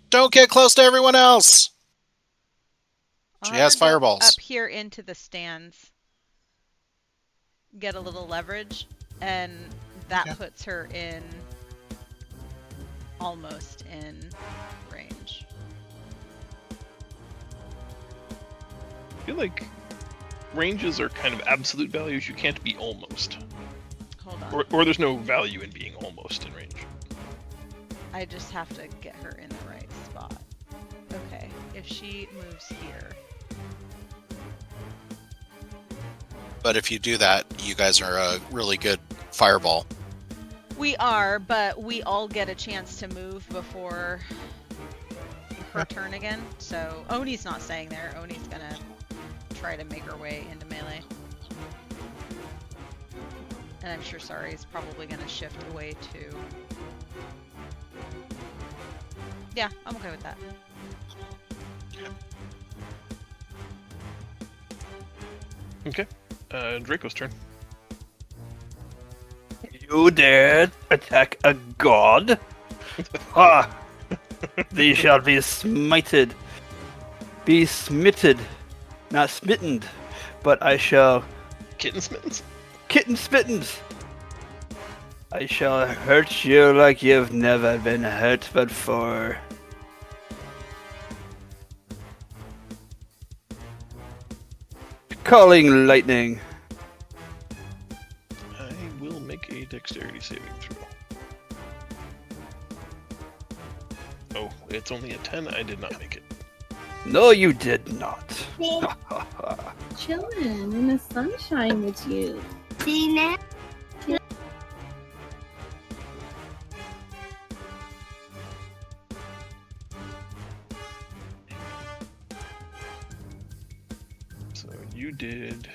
Don't get close to everyone else. I'll She have has her go fireballs. Up here into the stands. Get a little leverage, and that Okay. puts her in almost in range. I feel like ranges are kind of absolute values. You can't be almost. Hold on. Or there's no value in being almost in range. I just have to get her in the right spot. Okay, if she moves here. But if you do that, you guys are a really good fireball. We are, but we all get a chance to move before her turn again. So Oni's not staying there. Oni's gonna try to make her way into melee. And I'm sure Sari's probably gonna shift away too. Yeah, I'm okay with that. Okay. Draco's turn. You dare attack a god? Ah! Thee shall be smited. Be smitted. Not smitten, but I shall Kitten Smittens. kitten spittens. I shall hurt you like you've never been hurt before. Calling lightning. I will make a dexterity saving throw. Oh, it's only a 10. I did not make it. No, you did not. Chilling in the sunshine with you. See now? So you did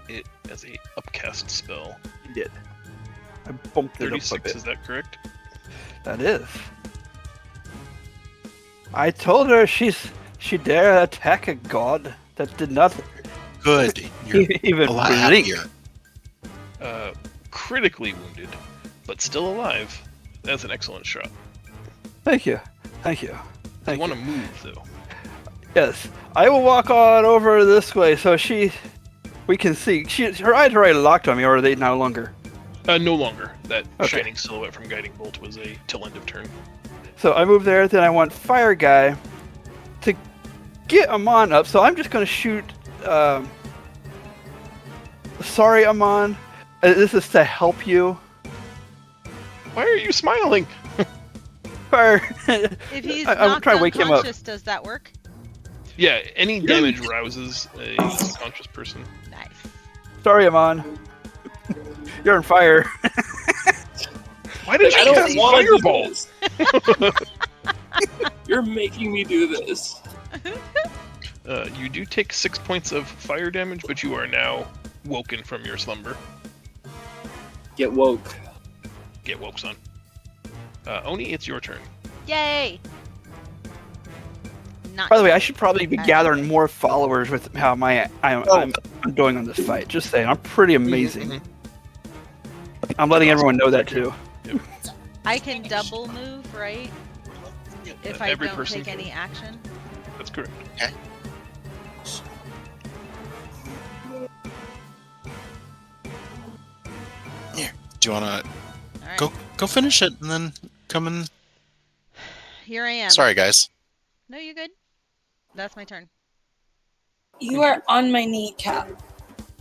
it as a upcast spell. You did. I bumped it up a 36, bit. is that correct? That is. I told her she dare attack a god that did not Good. You're even a lot blink. happier. Critically wounded, but still alive. That's an excellent shot. Thank you. Thank you. You Thank want you. to move though. Yes. I will walk on over this way so we can see. Her eyes are already locked on me, or are they no longer? No longer. That Okay. shining silhouette from Guiding Bolt was a till end of turn. So I move there, then I want Fire Guy to get Amon up, so I'm just going to shoot... Sorry, Amon. This is to help you. Why are you smiling? Fire... If he's I will knocked try to wake him up. unconscious, does that work? Yeah, any damage rouses a conscious person. Nice. Sorry, Amon. You're on fire. Why did I you don't cast want to do fireball? this. You're making me do this. You do take 6 points of fire damage, but you are now woken from your slumber. Get woke. Get woke, son. Oni, it's your turn. Yay! Not By the way, I should probably be Okay. gathering more followers with how I'm doing on this fight. Just saying, I'm pretty amazing. Mhm. I'm letting everyone know that too. I can double move, right? If I Every don't person take can. any action. That's correct. Do you want to All right. go finish it and then come and? Here I am. Sorry, guys. No, you good. That's my turn. You are on my kneecap.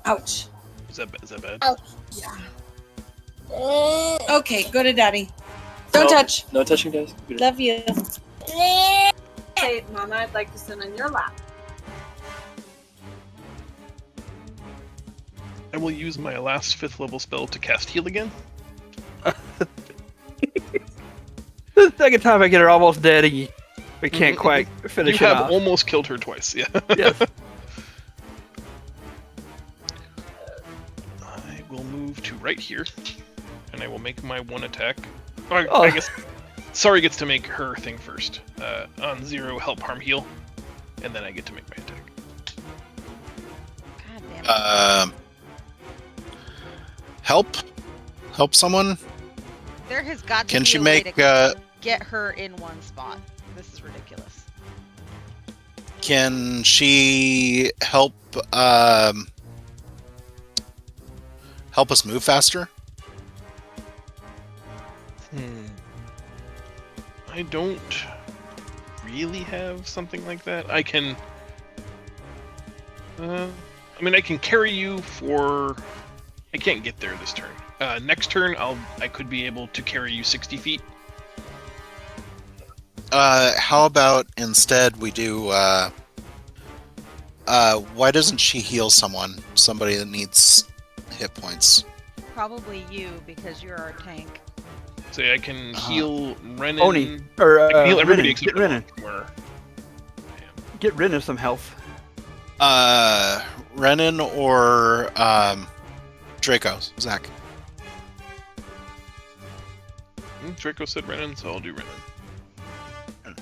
Ouch. Is that bad? Oh. Okay, go to daddy. Don't No. touch. No touching, guys. Love you. Yeah. Hey, Mama, I'd like to sit on your lap. I will use my last 5th level spell to cast Heal again. The second time I get her almost dead, and we can't Mhm, quite You finish it have off. almost killed her twice, yeah. Yes. I will move to right here, and I will make my one attack. I Oh. guess Sorry gets to make her thing first. On 0, help, harm, heal, and then I get to make my attack. God damn it. Help someone. There has got to Can be she a way make? to get her in one spot. This is ridiculous. Can she help? Help us move faster? I don't really have something like that. I can. I mean, I can carry you for. I can't get there this turn. Next turn, I could be able to carry you 60 feet. How about instead we do? Why doesn't she heal someone? Somebody that needs hit points. Probably you because you're our tank. Say I can heal Renan. Oni, or I can heal everybody Renan. except Get Renan. where. Get Renan some health. Renan or Draco. Zach. Draco said Renan, so I'll do Renan.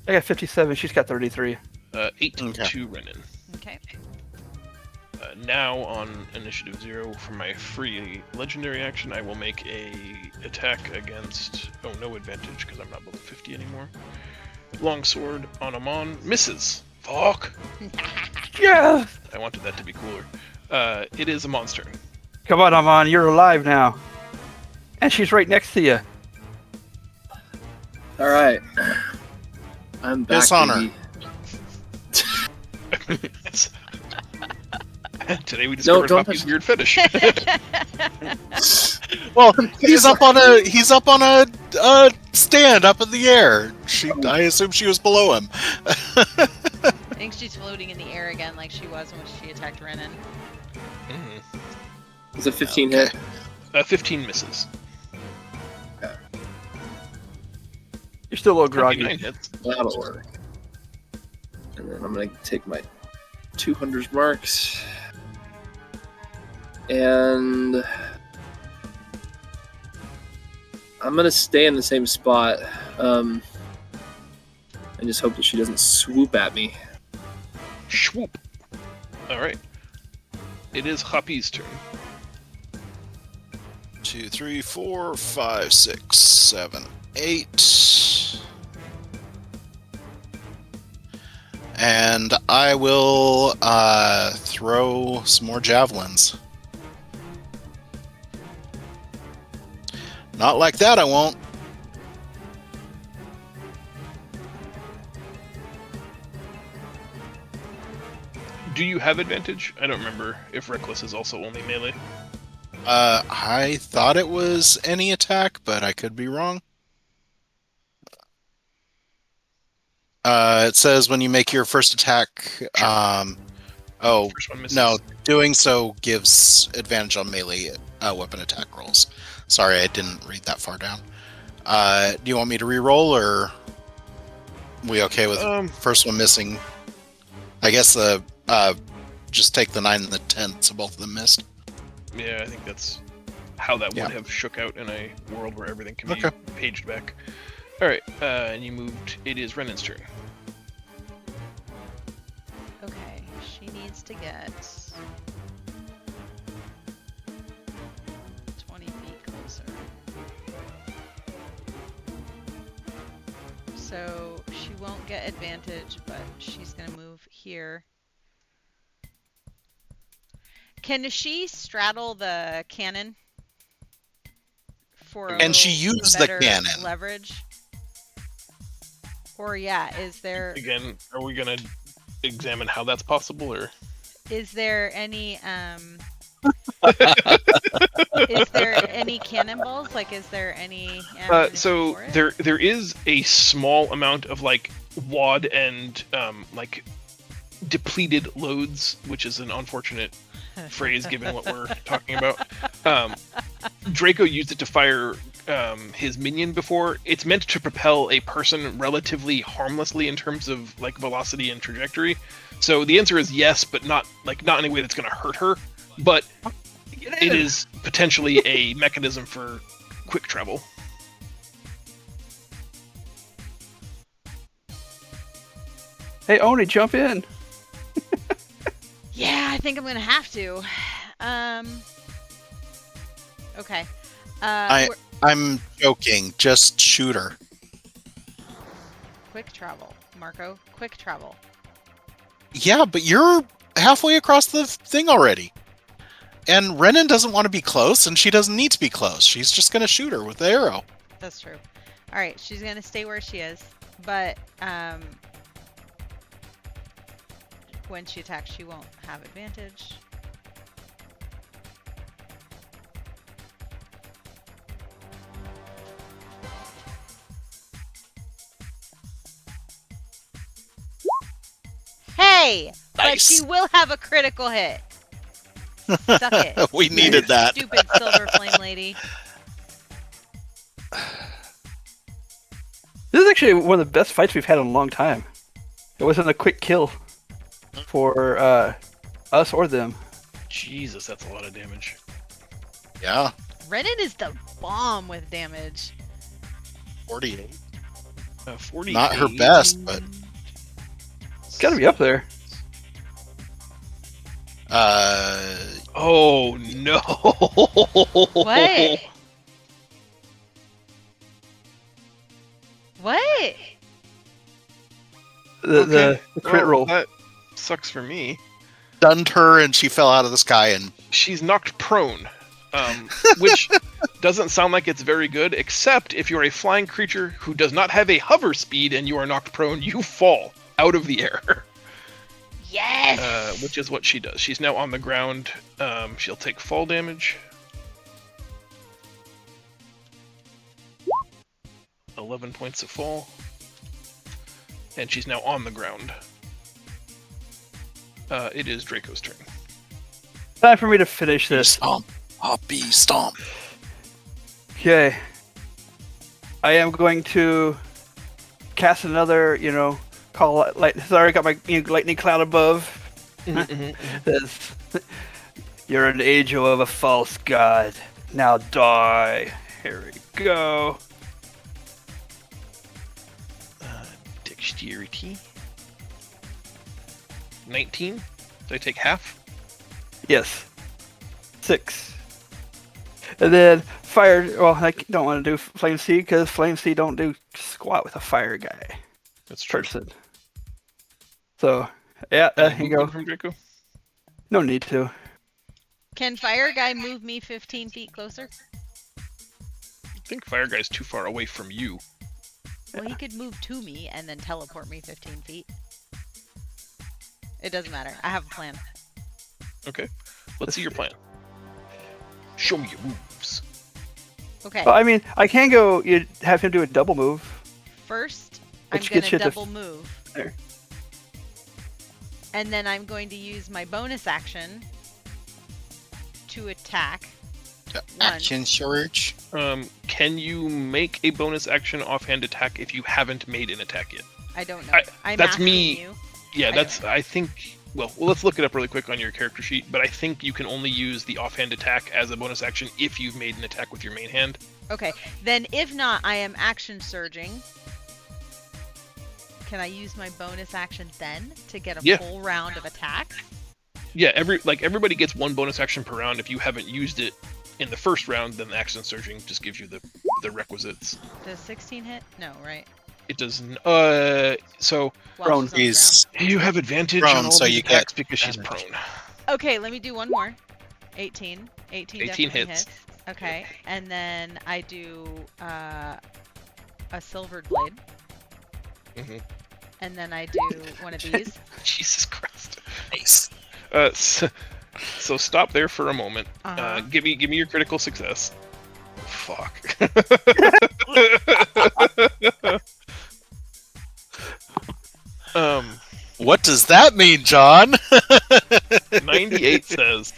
I got 57. She's got 33. 18 Okay. to Renan. Okay. Now on initiative 0 for my free legendary action, I will make a attack against. Oh, no advantage because I'm not level 50 anymore. Longsword on Amon misses. Fuck. Yeah. I wanted that to be cooler. It is Amon's turn. Come on, Amon. You're alive now. And she's right next to you. All right. I'm back. Dishonor. baby. It's- Today we discovered don't Hoppy's touch- weird fetish. Well, he's up on a stand up in the air. I assume she was below him. I think she's floating in the air again like she was when she attacked Renan. It's a 15 Okay. hit. 15 misses. You're still a little groggy. 29 hits. That'll work. And then I'm gonna take my 200 marks. And I'm gonna stay in the same spot. And just hope that she doesn't swoop at me. Swoop. All right. It is Hoppy's turn. 2, 3, 4, 5, 6, 7, 8. And I will throw some more javelins. Not like that, I won't. Do you have advantage? I don't remember if Reckless is also only melee. I thought it was any attack, but I could be wrong. It says when you make your first attack, First one misses. no, doing so gives advantage on melee weapon attack rolls. Sorry, I didn't read that far down. Do you want me to re-roll, or we okay with first one missing? I guess just take the 9 and the 10, so both of them missed. Yeah, I think that's how that Yeah. would have shook out in a world where everything can Okay. be paged back. Alright, and you moved. It is Renan's turn. Okay, she needs to get 20 feet closer. So she won't get advantage, but she's gonna move here. Can she straddle the cannon for a And she little used the better cannon. leverage? Or yeah, is there Again, are we gonna examine how that's possible, or is there any is there any cannonballs? Like, is there any ammunition so for it? there is a small amount of like wad and like depleted loads, which is an unfortunate phrase given what we're talking about. Draco used it to fire his minion before. It's meant to propel a person relatively harmlessly in terms of like velocity and trajectory. So the answer is yes, but not in a way that's going to hurt her. But it is potentially a mechanism for quick travel. Hey, Oni, jump in. Yeah, I think I'm gonna have to. Okay. We're- I'm joking. Just shoot her. quick travel, Marco. Quick travel. Yeah, but you're halfway across the thing already. And Renan doesn't want to be close, and she doesn't need to be close. She's just going to shoot her with the arrow. That's true. All right, she's gonna stay where she is, but when she attacks, she won't have advantage. Hey, but Nice. she will have a critical hit. Suck it. We needed that. Stupid silver flame lady. This is actually one of the best fights we've had in a long time. It wasn't a quick kill for us or them. Jesus, that's a lot of damage. Yeah, Renan is the bomb with damage. 48. 40. Not her best, but It's gotta be up there. Oh no! What? What? The crit roll. That sucks for me. stunned her, and she fell out of the sky. And She's knocked prone, which doesn't sound like it's very good, except if you're a flying creature who does not have a hover speed and you are knocked prone, you fall out of the air. Yes. which is what she does. She's now on the ground. She'll take fall damage. 11 points of fall. And she's now on the ground. It is Draco's turn. Time for me to finish this. Stomp. Hoppy stomp. Okay. I am going to cast another, call light. Sorry, I got my lightning cloud above. This. You're an angel of a false god. Now die. Here we go. Dexterity. 19. Do I take half? Yes. 6. And then fire. Well, I don't want to do Flame Sea because Flame Sea don't do squat with a fire guy That's true. person. So, yeah, there you go. From Draco? No need to. Can Fire Guy move me 15 feet closer? I think Fire Guy's too far away from you. Well, he could move to me and then teleport me 15 feet. It doesn't matter. I have a plan. Okay. Let's see your plan. Show me your moves. Okay. Well, I mean, I can go. You have him do a double move. First, I'm Which going gets to you to double move. There. And then I'm going to use my bonus action to attack. Action surge. Can you make a bonus action offhand attack if you haven't made an attack yet? I don't know. I'm that's asking me. you. Yeah, I that's. don't know. I think. Well, let's look it up really quick on your character sheet. But I think you can only use the offhand attack as a bonus action if you've made an attack with your main hand. Okay. Then if not, I am action surging. Can I use my bonus action then to get a Yeah. full round of attacks? Yeah, everybody gets one bonus action per round. If you haven't used it in the first round, then the action surging just gives you the requisites. Does 16 hit? No, right? It does. So While she's on the Is you have advantage Prone, on all so these you get attacks because she's advantage. prone. ground. Okay, let me do one more. 18. 18 definitely hits. Okay, and then I do a silvered blade. Mhm. And then I do one of these. Jesus Christ. Nice. So stop there for a moment. Uh-huh. Give me your critical success. Fuck. What does that mean, John? 98 says,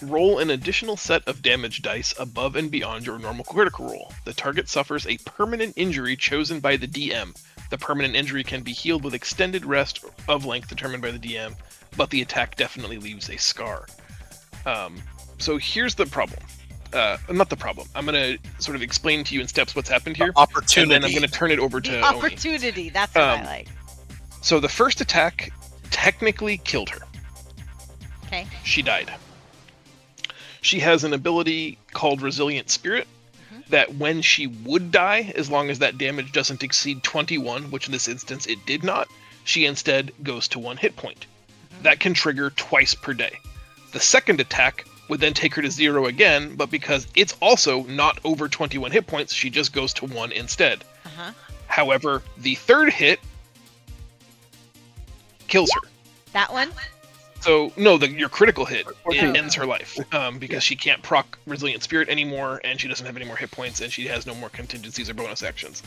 roll an additional set of damage dice above and beyond your normal critical roll. The target suffers a permanent injury chosen by the DM. The permanent injury can be healed with extended rest of length determined by the DM, but the attack definitely leaves a scar. So here's the problem. Not the problem. I'm going to sort of explain to you in steps what's happened here. Opportunity. And then I'm going to turn it over to The Oni. opportunity. That's what I like. So the first attack technically killed her. Okay. She died. She has an ability called Resilient Spirit that when she would die, as long as that damage doesn't exceed 21, which in this instance it did not, she instead goes to 1 hit point. That can trigger twice per day. The second attack would then take her to 0 again, but because it's also not over 21 hit points, she just goes to 1 instead. Uh-huh. However, the third hit kills her. That one? So, no, your critical hit, it 14. ends her life, because she can't proc Resilient Spirit anymore, and she doesn't have any more hit points, and she has no more contingencies or bonus actions.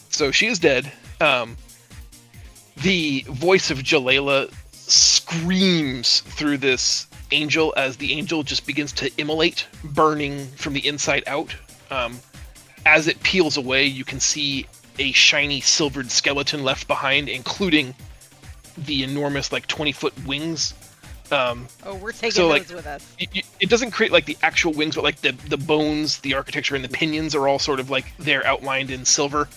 So she is dead. The voice of Jalala screams through this angel as the angel just begins to immolate, burning from the inside out. As it peels away, you can see a shiny silvered skeleton left behind, including the enormous 20-foot wings. Oh, we're taking So, those with us. It doesn't create the actual wings, but the bones, the architecture, and the pinions are all sort of they're outlined in silver.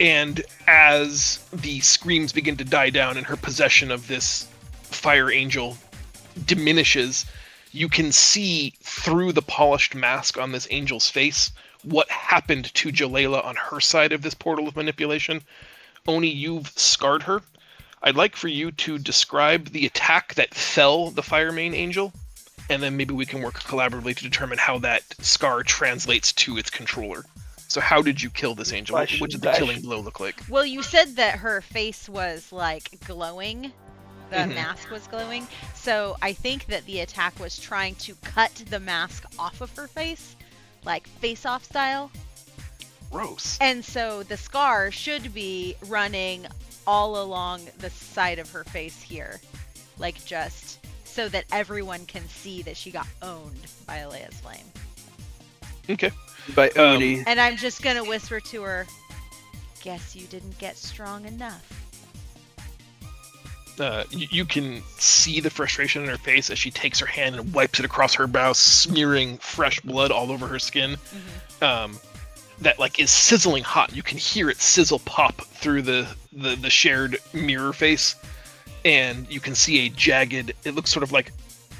And as the screams begin to die down and her possession of this fire angel diminishes, you can see through the polished mask on this angel's face what happened to Jalala on her side of this portal of manipulation. Oni, you've scarred her. I'd like for you to describe the attack that fell the Fire Main Angel, and then maybe we can work collaboratively to determine how that scar translates to its controller. So how did you kill this angel? What did the Slash. killing blow look like? Well, you said that her face was like glowing. The Mhm. mask was glowing. So I think that the attack was trying to cut the mask off of her face, like face-off style. Gross. And so the scar should be running all along the side of her face here. Like just so that everyone can see that she got owned by Alea's flame. Okay. By Oni. And I'm just gonna whisper to her, guess you didn't get strong enough. You can see the frustration in her face as she takes her hand and wipes it across her brow, smearing fresh blood all over her skin. That like is sizzling hot. You can hear it sizzle pop through the shared mirror face, and you can see a jagged. It looks sort of like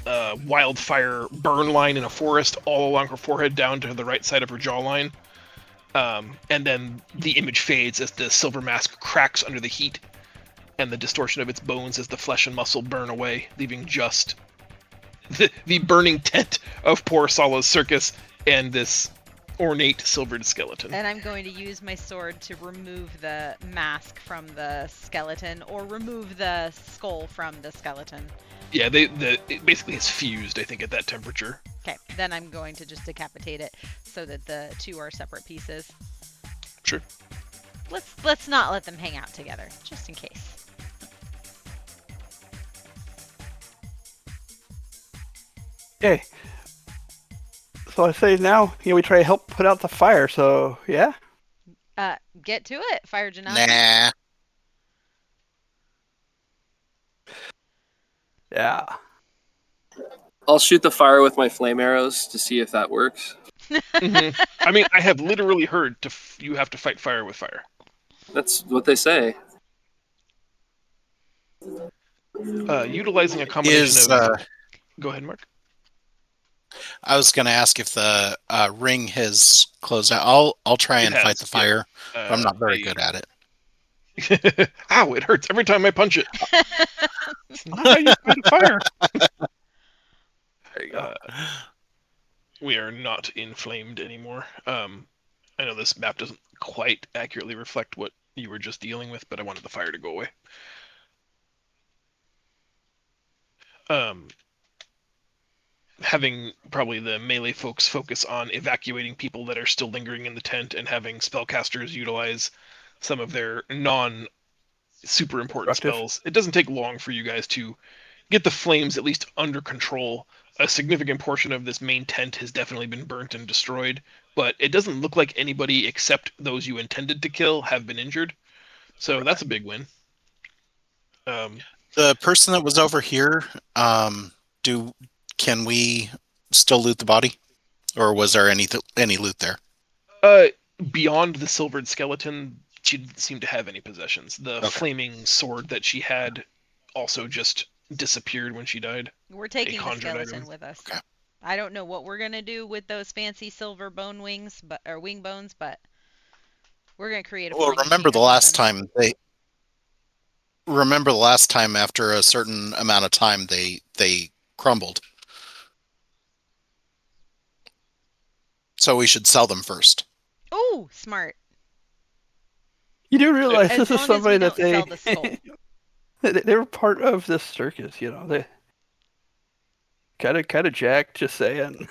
a wildfire burn line in a forest all along her forehead down to the right side of her jawline. And then the image fades as the silver mask cracks under the heat and the distortion of its bones as the flesh and muscle burn away, leaving just the burning tent of poor Sala's circus and this ornate silvered skeleton. And I'm going to use my sword to remove the mask from the skeleton, or remove the skull from the skeleton. Yeah, it basically has fused, I think, at that temperature. Okay, then I'm going to just decapitate it so that the two are separate pieces. Sure. Let's not let them hang out together, just in case. Okay. So I say now, we try to help put out the fire. So yeah. Get to it, Fire Janai. Nah. Yeah. I'll shoot the fire with my flame arrows to see if that works. Mm-hmm. I mean, I have literally heard you have to fight fire with fire. That's what they say. Utilizing a combination of... Go ahead, Mark. I was going to ask if the ring has closed out. I'll try and fight the fire. Yeah. But I'm not very good at it. Ow, it hurts every time I punch it. It's not how you fight fire. There you go. We are not inflamed anymore. I know this map doesn't quite accurately reflect what you were just dealing with, but I wanted the fire to go away. Having probably the melee folks focus on evacuating people that are still lingering in the tent, and having spellcasters utilize some of their non-super important spells. It doesn't take long for you guys to get the flames at least under control. A significant portion of this main tent has definitely been burnt and destroyed, but it doesn't look like anybody except those you intended to kill have been injured. So that's a big win. The person that was over here, can we still loot the body? Or was there any loot there? Beyond the silvered skeleton, she didn't seem to have any possessions. The flaming sword that she had also just disappeared when she died. We're taking the skeleton with us. Okay. I don't know what we're gonna do with those fancy silver bone wings, or wing bones, but we're gonna create a. Well, remember the last time after a certain amount of time they crumbled. So we should sell them first. Oh, smart. You do realize As this is long as somebody we that don't sell the skull. they were part of this circus, They kind of jacked, just saying.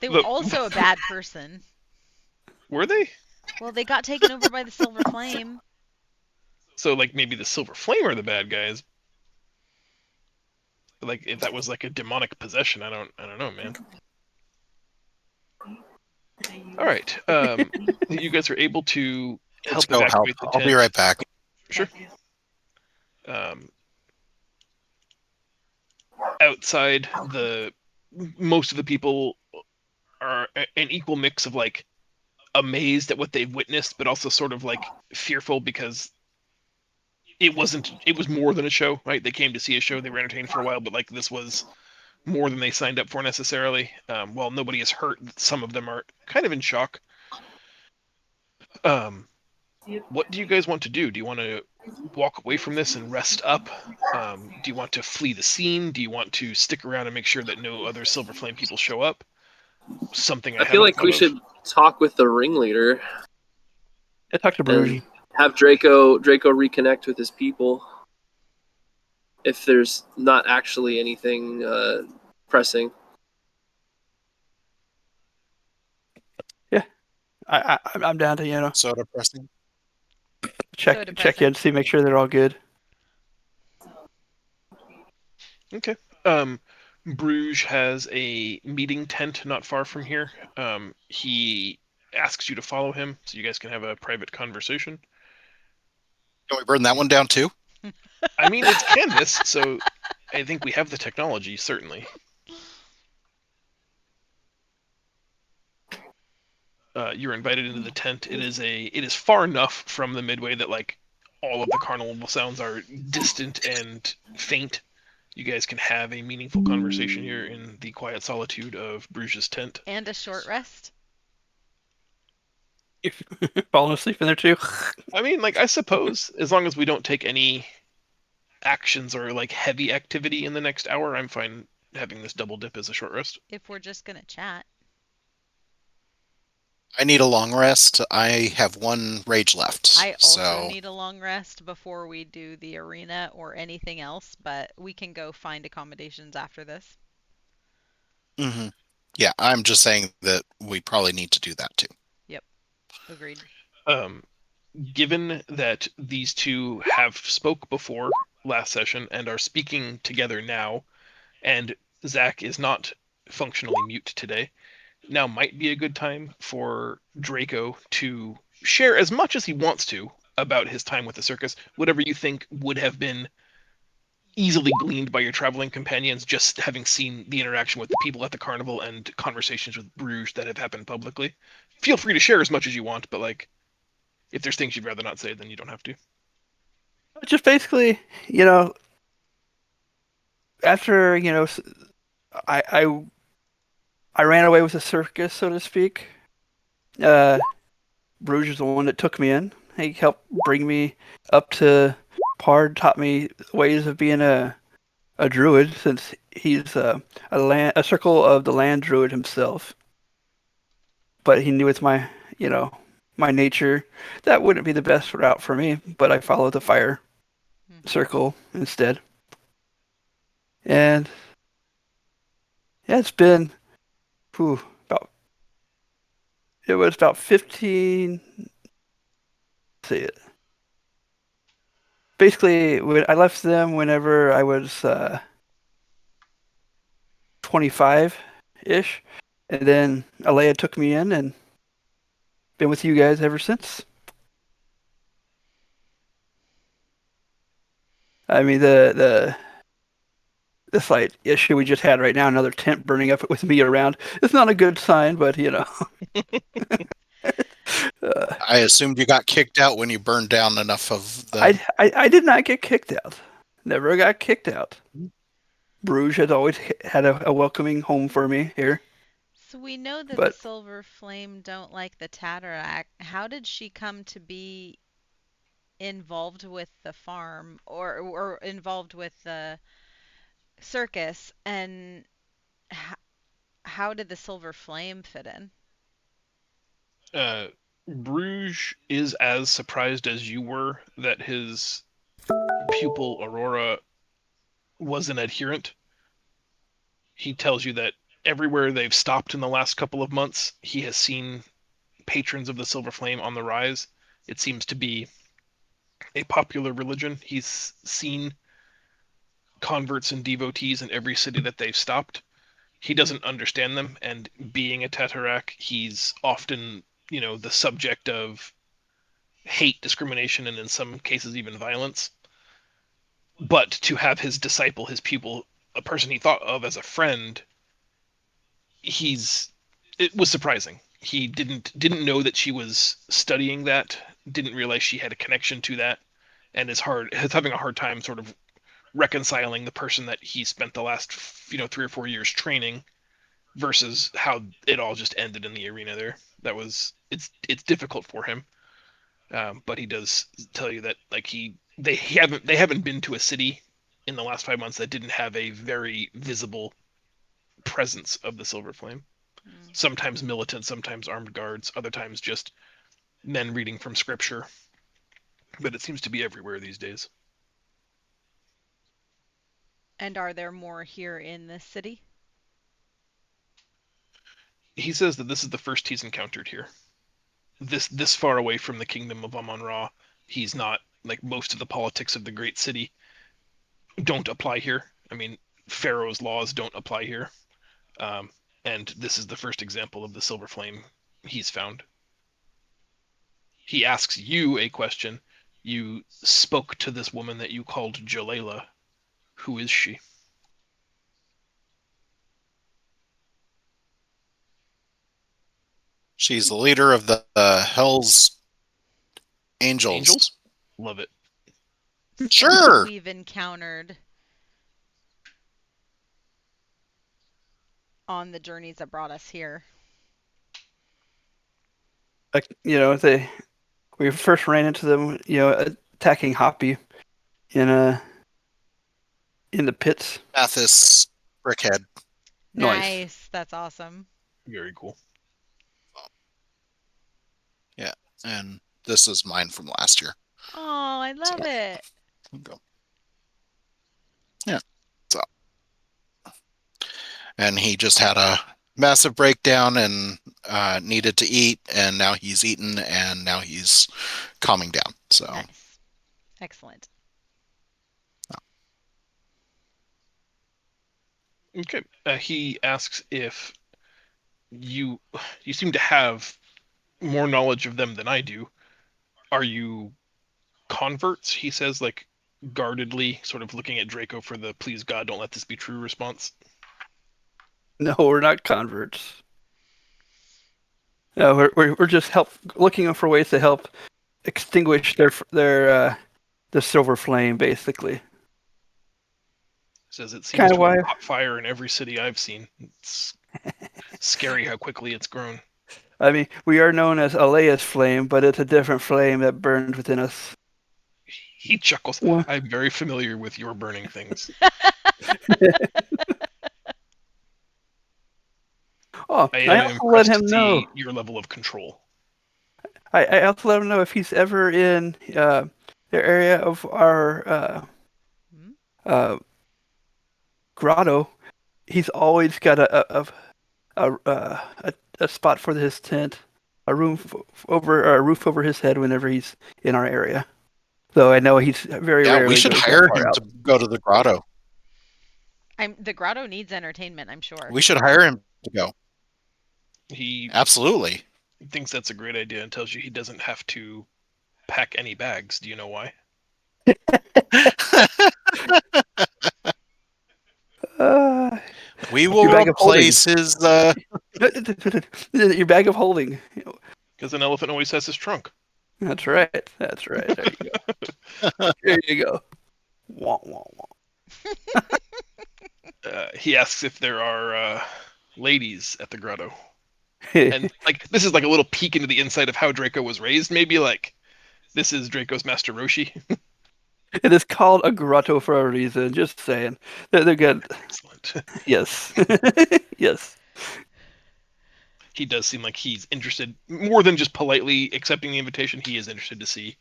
They were also a bad person. Were they? Well, they got taken over by the Silver Flame. So, like, maybe the Silver Flame are the bad guys. Like, if that was like a demonic possession, I don't know, man. All right, you guys are able to help evacuate the tent. I'll be right back. Sure. Outside, most of the people are an equal mix of like amazed at what they've witnessed, but also sort of like fearful because it was more than a show, right? They came to see a show, they were entertained for a while, but like this was more than they signed up for necessarily. While nobody is hurt, some of them are kind of in shock. What do you guys want to do? Do you want to walk away from this and rest up? Do you want to flee the scene? Do you want to stick around and make sure that no other Silver Flame people show up? Something I feel like we should talk with the ringleader I talked to Bruges. and have Draco reconnect with his people. If there's not actually anything pressing. I'm down to Soda pressing. check in, see, make sure they're all good. Okay. Bruges has a meeting tent not far from here. He asks you to follow him so you guys can have a private conversation. Can we burn that one down too? I mean, it's canvas, so I think we have the technology, certainly. You're invited into the tent. It is far enough from the midway that like all of the carnival sounds are distant and faint. You guys can have a meaningful conversation here in the quiet solitude of Bruges' tent. And a short rest. Falling asleep in there too. I mean, like, I suppose as long as we don't take any actions or like heavy activity in the next hour, I'm fine having this double dip as a short rest. If we're just gonna chat. I need a long rest. I have 1 rage left. I also so need a long rest before we do the arena or anything else, but we can go find accommodations after this. Yeah, I'm just saying that we probably need to do that too. Yep. Agreed. Given that these two have spoke before last session and are speaking together now, and Zach is not functionally mute today, now might be a good time for Draco to share as much as he wants to about his time with the circus, whatever you think would have been easily gleaned by your traveling companions, just having seen the interaction with the people at the carnival and conversations with Bruges that have happened publicly. Feel free to share as much as you want, but like, if there's things you'd rather not say, then you don't have to. Just basically, after I ran away with the circus, so to speak. Bruges is the one that took me in. He helped bring me up to par, taught me ways of being a druid, since he's a circle of the land druid himself. But he knew with my nature that wouldn't be the best route for me. But I followed the fire circle instead. And yeah, it's been about 15. See it. Basically, when I left them whenever I was 25-ish, and then Alea took me in, and been with you guys ever since. I mean, the slight issue we just had right now, another tent burning up with me around, it's not a good sign, but I assumed you got kicked out when you burned down enough of the... I did not get kicked out. Never got kicked out. Bruges has always had a welcoming home for me here. So we know that the Silver Flame don't like the Tatterak. How did she come to be involved with the farm or involved with the circus, and how did the Silver Flame fit in? Bruges is as surprised as you were that his pupil Aurora was an adherent. He tells you that everywhere they've stopped in the last couple of months, he has seen patrons of the Silver Flame on the rise. It seems to be a popular religion. He's seen converts and devotees in every city that they've stopped. He doesn't understand them, and being a Tatterak, he's often, the subject of hate, discrimination, and in some cases even violence. But to have his disciple, his pupil, a person he thought of as a friend, it was surprising. He didn't know that she was studying that, didn't realize she had a connection to that, and is having a hard time sort of reconciling the person that he spent the last 3 or 4 years training versus how it all just ended in the arena there. It's difficult for him, but he does tell you that like they haven't been to a city in the last 5 months that didn't have a very visible presence of the Silver Flame. Mm. Sometimes militant, sometimes armed guards, other times just men reading from scripture. But it seems to be everywhere these days. And are there more here in this city? He says that this is the first he's encountered here. This far away from the kingdom of Amon-Ra, he's not, like, most of the politics of the great city don't apply here. I mean, Pharaoh's laws don't apply here. And this is the first example of the Silver Flame he's found. He asks you a question. You spoke to this woman that you called Jalela. Who is she? She's the leader of the Hell's Angels. Love it. Sure. We've encountered on the journeys that brought us here. Like, we first ran into them, attacking Hoppy in the pits. Mathis Brickhead. Nice. Nice. That's awesome. Very cool. Yeah, and this is mine from last year. Oh, I love it. Go. Yeah. So, and he just had a massive breakdown and needed to eat, and now he's eaten, and now he's calming down. So Nice. Excellent. Okay. He asks if you seem to have more knowledge of them than I do. Are you converts? He says, like, guardedly, sort of looking at Draco for the "please God, don't let this be true" response. No, we're not converts. No, we're just looking for ways to help extinguish the silver flame, basically. Says it seems Kinda to why- have caught fire in every city I've seen. It's scary how quickly it's grown. I mean, we are known as Alea's flame, but it's a different flame that burns within us. He chuckles. What? I'm very familiar with your burning things. Oh, I I am also let impressed him to know. see your level of control. I also let him know if he's ever in the area of our grotto. He's always got a spot for his tent, a roof over his head whenever he's in our area. Though I know he's very yeah, rarely we should goes that hire far him out. to go to the grotto. The grotto needs entertainment, I'm sure. We should hire him to go. He Absolutely. thinks that's a great idea and tells you he doesn't have to pack any bags. Do you know why? We will Your bag of replace his. Your bag of holding. Because an elephant always has his trunk. That's right. That's right. There you go. There you go. Wah, wah, wah. He asks if there are ladies at the grotto. And like, this is like a little peek into the inside of how Draco was raised. Maybe like, this is Draco's Master Roshi. It is called a grotto for a reason. Just saying. They're good. Excellent. Yes. Yes. He does seem like he's interested, more than just politely accepting the invitation. He is interested to see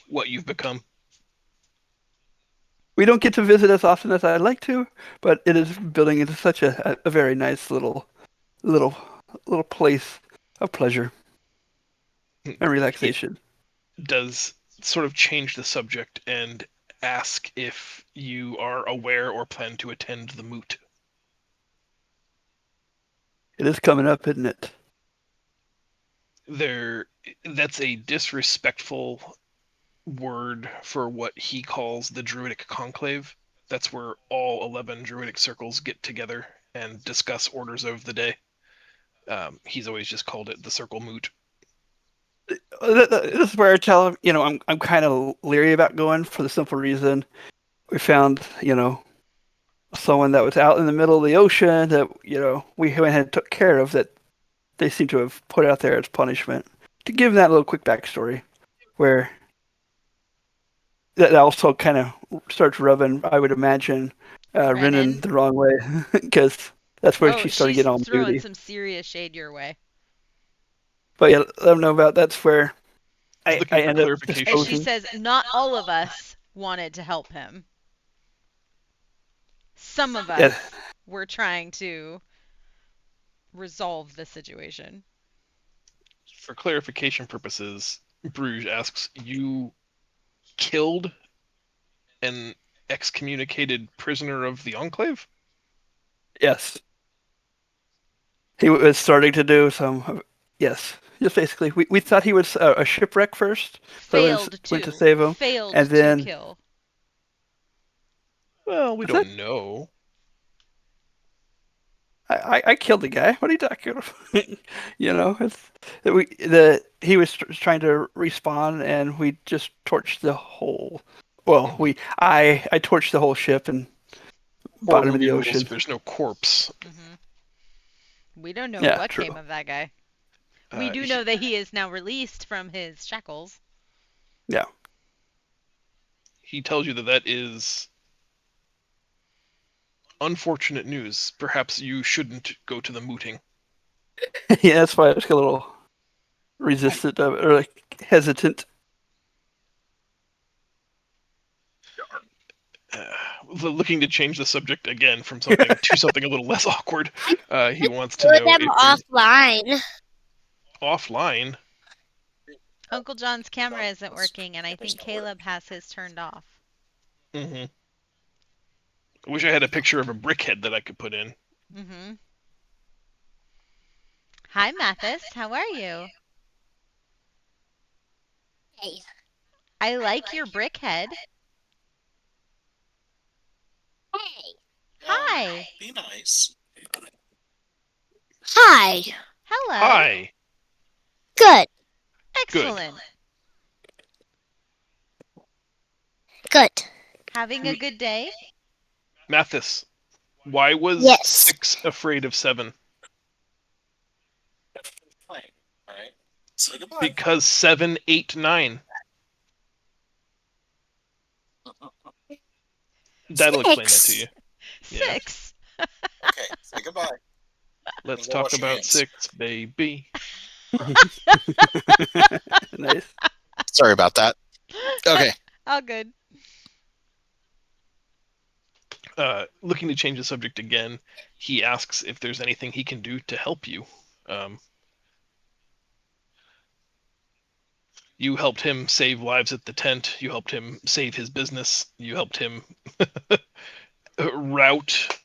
what you've become. We don't get to visit as often as I'd like to, but it is building into such a very nice little place of pleasure and relaxation. Does sort of change the subject and ask if you are aware or plan to attend the moot. It is coming up, isn't it? That's a disrespectful word for what he calls the Druidic Conclave. That's where all 11 Druidic circles get together and discuss orders of the day. He's always just called it the Circle Moot. This is where I tell him, I'm kind of leery about going for the simple reason we found, someone that was out in the middle of the ocean that, we went ahead and took care of that they seem to have put out there as punishment. To give that little quick backstory, where that also kind of starts rubbing, I would imagine, Renan the wrong way, because That's where Oh, she started she's getting all throwing moody. some serious shade your way. But yeah, let them know about that's where He's I looking for end up clarification. And she disposing. says, not all of us wanted to help him. Some of Yeah, us were trying to resolve the situation. For clarification purposes, Bruges asks, you killed an excommunicated prisoner of the Enclave? yes. He was starting to do some. Yes, just basically, we thought he was a shipwreck first, so we went to save him, Failed and to then kill. Well, we What's that? don't know. I killed the guy. What are you talking about? You know, he was trying to respawn, and we just torched the whole. Well, I torched the whole ship and bottom of Horrible the rules ocean. if there's no corpse. We don't know Yeah, what true. came of that guy. We do He- know that he is now released from his shackles. Yeah. He tells you that that is unfortunate news. Perhaps you shouldn't go to the mooting. Yeah, that's why I was a little resistant of it, or like hesitant. Looking to change the subject again from something to something a little less awkward. He wants to Put know them if there's offline. offline. Uncle John's camera isn't working, and I think Caleb has his turned off. I wish I had a picture of a brickhead that I could put in. Hi, Mathis. How are you? Hey. I like your brickhead. Hey. Hi. Be nice. Hi. Hello. Hi. Good. Excellent. Good. Having a good day? Mathis, why was Yes. 6 afraid of 7? Alright. Say goodbye. Because 7, 8, 9. That'll explain that to you. Yeah. 6. Okay, say goodbye. Let's Go talk wash your about hands. 6, baby. Nice. Sorry about that. Okay. All good. Looking to change the subject again, he asks if there's anything he can do to help you. You helped him save lives at the tent. You helped him save his business. You helped him rout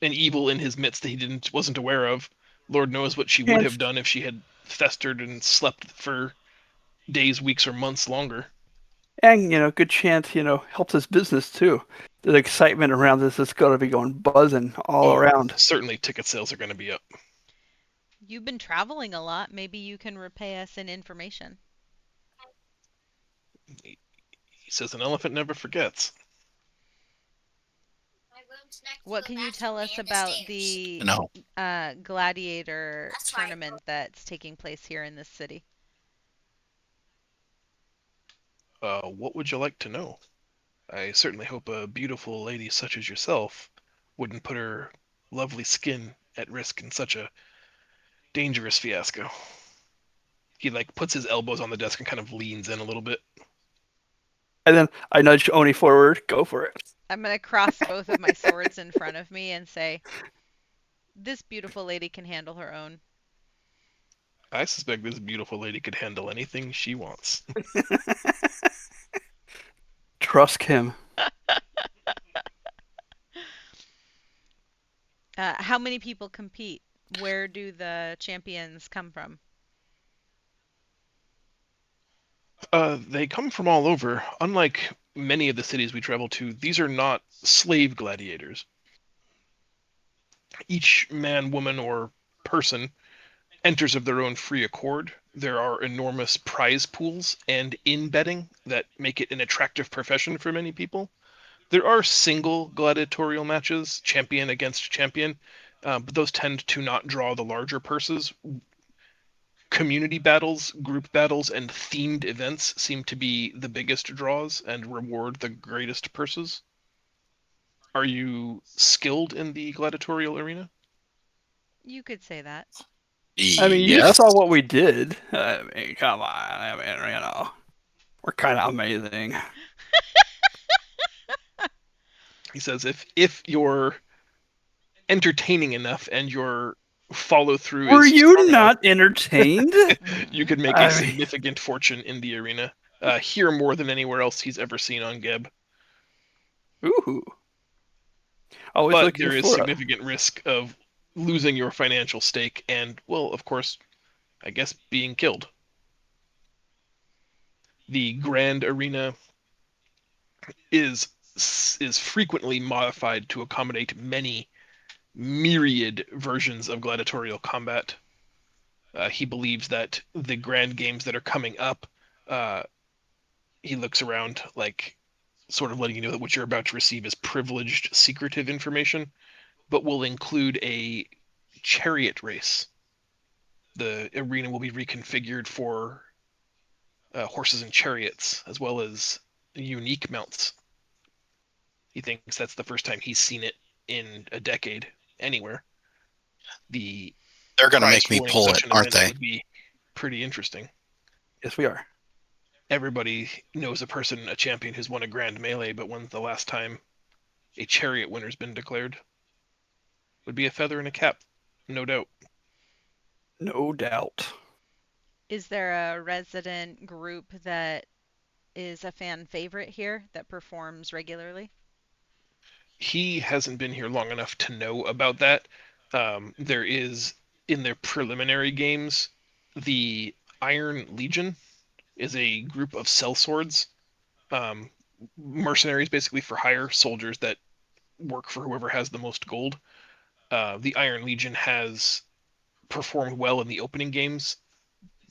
an evil in his midst that he wasn't aware of. Lord knows what she would have done if she had festered and slept for days, weeks, or months longer. And good chance helps his business too. The excitement around this is going to be going buzzing all around. Certainly, ticket sales are going to be up. You've been traveling a lot. Maybe you can repay us in information. He says an elephant never forgets. What can you tell us about the No. gladiator tournament that's taking place here in this city? What would you like to know? I certainly hope a beautiful lady such as yourself wouldn't put her lovely skin at risk in such a dangerous fiasco. He puts his elbows on the desk and kind of leans in a little bit. And then I nudge Oni forward. Go for it. I'm going to cross both of my swords in front of me and say, this beautiful lady can handle her own. I suspect this beautiful lady could handle anything she wants. Trust him. How many people compete? Where do the champions come from? They come from all over. Unlike many of the cities we travel to, these are not slave gladiators. Each man, woman, or person enters of their own free accord. There are enormous prize pools and in-betting that make it an attractive profession for many people. There are single gladiatorial matches, champion against champion, but those tend to not draw the larger purses. Community battles, group battles, and themed events seem to be the biggest draws and reward the greatest purses. Are you skilled in the gladiatorial arena? You could say that. I mean, you Yes. saw what we did. I mean, come on. I mean, we're kind of amazing. He says if you're entertaining enough and your follow through Were is you strong enough, not entertained? you could make a I mean, significant fortune in the arena. Here more than anywhere else he's ever seen on Geb. ooh. Always But looking there is for significant risk of losing your financial stake and, well, of course, I guess being killed. The Grand Arena is frequently modified to accommodate many myriad versions of gladiatorial combat. He believes that the grand games that are coming up, uh, he looks around like sort of letting you know that what you're about to receive is privileged, secretive information, but will include a chariot race. The arena will be reconfigured for horses and chariots, as well as unique mounts. He thinks that's the first time he's seen it in a decade anywhere. The They're going to prize make me pooling pull such it, an aren't event they? would be pretty interesting. Yes, we are. Everybody knows a champion who's won a grand melee, but when's the last time a chariot winner's been declared? Would be a feather in a cap, no doubt. No doubt. Is there a resident group that is a fan favorite here that performs regularly? He hasn't been here long enough to know about that. There is, in their preliminary games, the Iron Legion is a group of sellswords, um, mercenaries basically for hire, soldiers that work for whoever has the most gold. The Iron Legion has performed well in the opening games.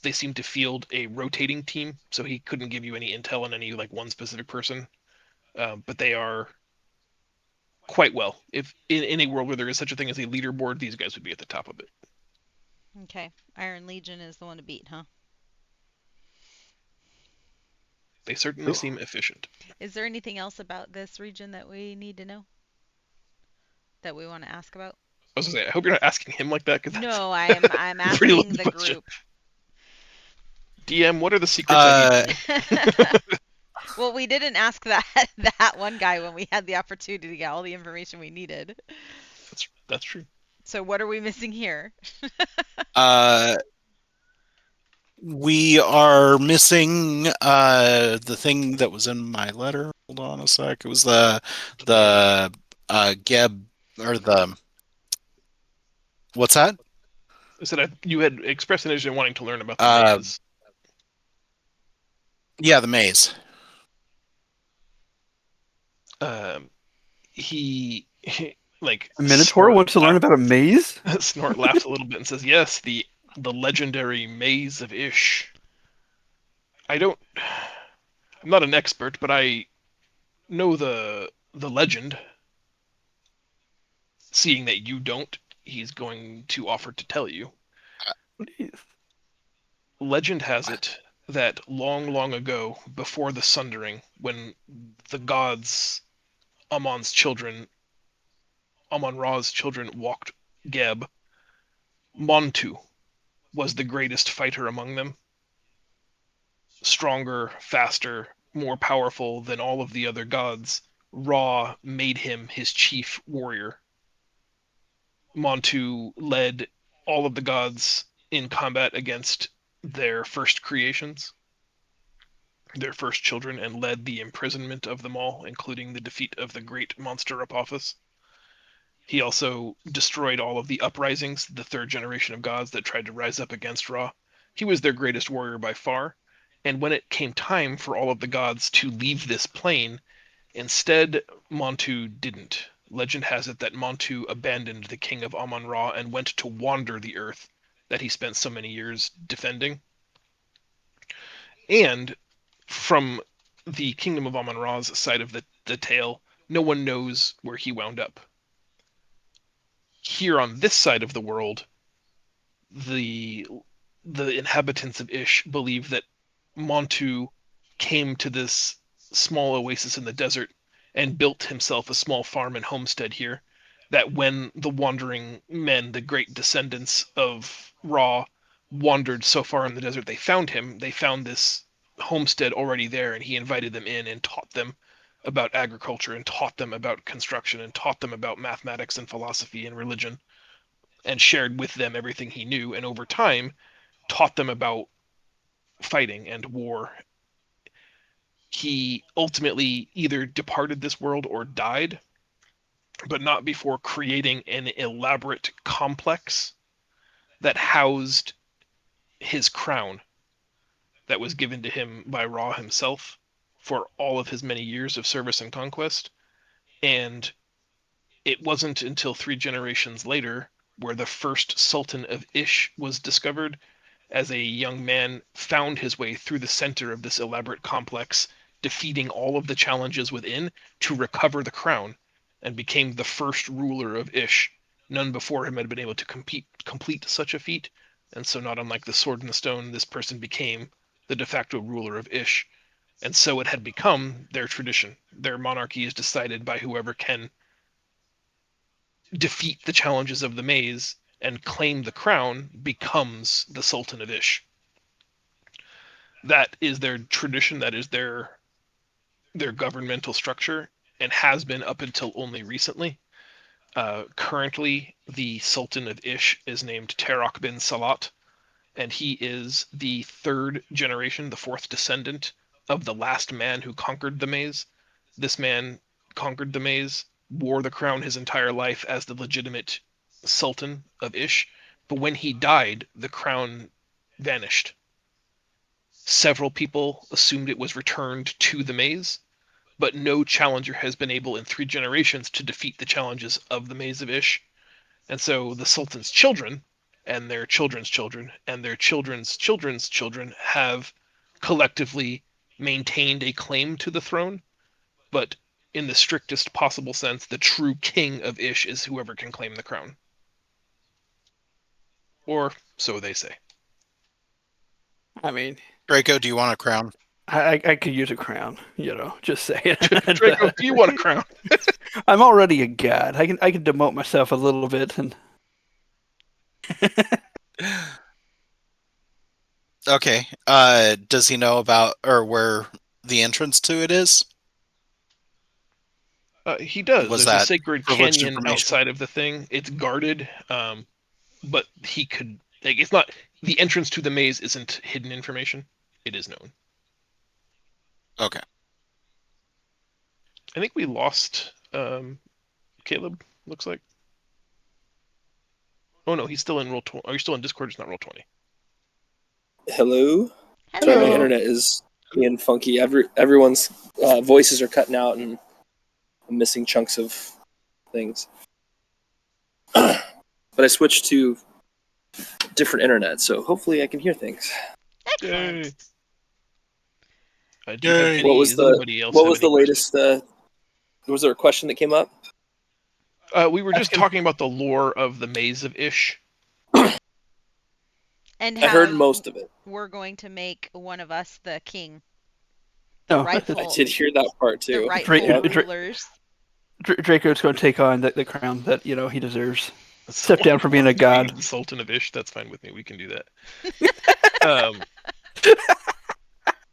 They seem to field a rotating team, so he couldn't give you any intel on any like one specific person. But they are quite well. If in a world where there is such a thing as a leaderboard, these guys would be at the top of it. Okay. Iron Legion is the one to beat, huh? They certainly Cool. seem efficient. Is there anything else about this region that we need to know? That we want to ask about? I was gonna say, I hope you're not asking him like that, because No, I'm pretty asking loaded the question. group. DM, what are the secrets I need to know? Well, we didn't ask that one guy when we had the opportunity to get all the information we needed. That's true. So what are we missing here? We are missing the thing that was in my letter. Hold on a sec. It was the Geb or the what's that? I said you had expressed an interest in wanting to learn about the maze. Yeah, the maze. He like A Minotaur wants to learn about a maze? Snort laughs a little bit and says, "Yes, the legendary Maze of Ish. I'm not an expert, but I know the legend. Seeing that you don't, he's going to offer to tell you. Please. Legend has it that long, long ago, before the Sundering, when the gods, Amon's children, Amon-Ra's children walked Geb, Montu was the greatest fighter among them. Stronger, faster, more powerful than all of the other gods, Ra made him his chief warrior. Montu led all of the gods in combat against their first creations, their first children, and led the imprisonment of them all, including the defeat of the great monster Apophis. He also destroyed all of the uprisings, the third generation of gods that tried to rise up against Ra. He was their greatest warrior by far, and when it came time for all of the gods to leave this plane, instead Montu didn't. Legend has it that Montu abandoned the king of Amon-Ra and went to wander the earth that he spent so many years defending. And from the kingdom of Amon-Ra's side of the tale, no one knows where he wound up. Here on this side of the world, the inhabitants of Ish believe that Montu came to this small oasis in the desert and built himself a small farm and homestead here, that when the wandering men, the great descendants of Ra, wandered so far in the desert, they found him. They found this homestead already there, and he invited them in and taught them about agriculture and taught them about construction and taught them about mathematics and philosophy and religion and shared with them everything he knew, and over time taught them about fighting and war. He ultimately either departed this world or died, but not before creating an elaborate complex that housed his crown that was given to him by Ra himself for all of his many years of service and conquest. And it wasn't until 3 generations later where the first Sultan of Ish was discovered, as a young man found his way through the center of this elaborate complex, defeating all of the challenges within to recover the crown, and became the first ruler of Ish. None before him had been able to complete such a feat, and so not unlike the Sword in the Stone, this person became the de facto ruler of Ish. And so it had become their tradition. Their monarchy is decided by whoever can defeat the challenges of the maze and claim the crown becomes the Sultan of Ish. That is their tradition, that is their governmental structure, and has been up until only recently. Currently, the Sultan of Ish is named Terok bin Salat, and he is the 3rd generation, the 4th descendant of the last man who conquered the maze. This man conquered the maze, wore the crown his entire life as the legitimate Sultan of Ish, but when he died, the crown vanished. Several people assumed it was returned to the maze, but no challenger has been able in 3 generations to defeat the challenges of the Maze of Ish. And so the Sultan's children, and their children's children, and their children's children's children have collectively maintained a claim to the throne, but in the strictest possible sense, the true king of Ish is whoever can claim the crown. Or so they say. I mean, Draco, do you want a crown? I could use a crown, just saying. Draco, do you want a crown? I'm already a god. I can demote myself a little bit and Okay. Does he know about or where the entrance to it is? He does. Was There's a that sacred privileged canyon information? outside of the thing. It's guarded, but he could. It's not. The entrance to the maze isn't hidden information. It is known. Okay. I think we lost Caleb. Looks like. Oh no, he's still in roll 20. Oh, you're still in Discord. It's not roll 20. Hello. Hello. Sorry, my internet is being funky. Everyone's voices are cutting out, and I'm missing chunks of things. But I switched to different internet, so hopefully I can hear things. Excellent. Yay. What was the latest? Was there a question that came up? We were just talking about the lore of the Maze of Ish. And I heard most of it. We're going to make one of us the king. No, rightful, I did hear that part too. the rightful rulers. Draco's going to take on the crown that he deserves. Step down from being a god. The Sultan of Ish. That's fine with me. We can do that.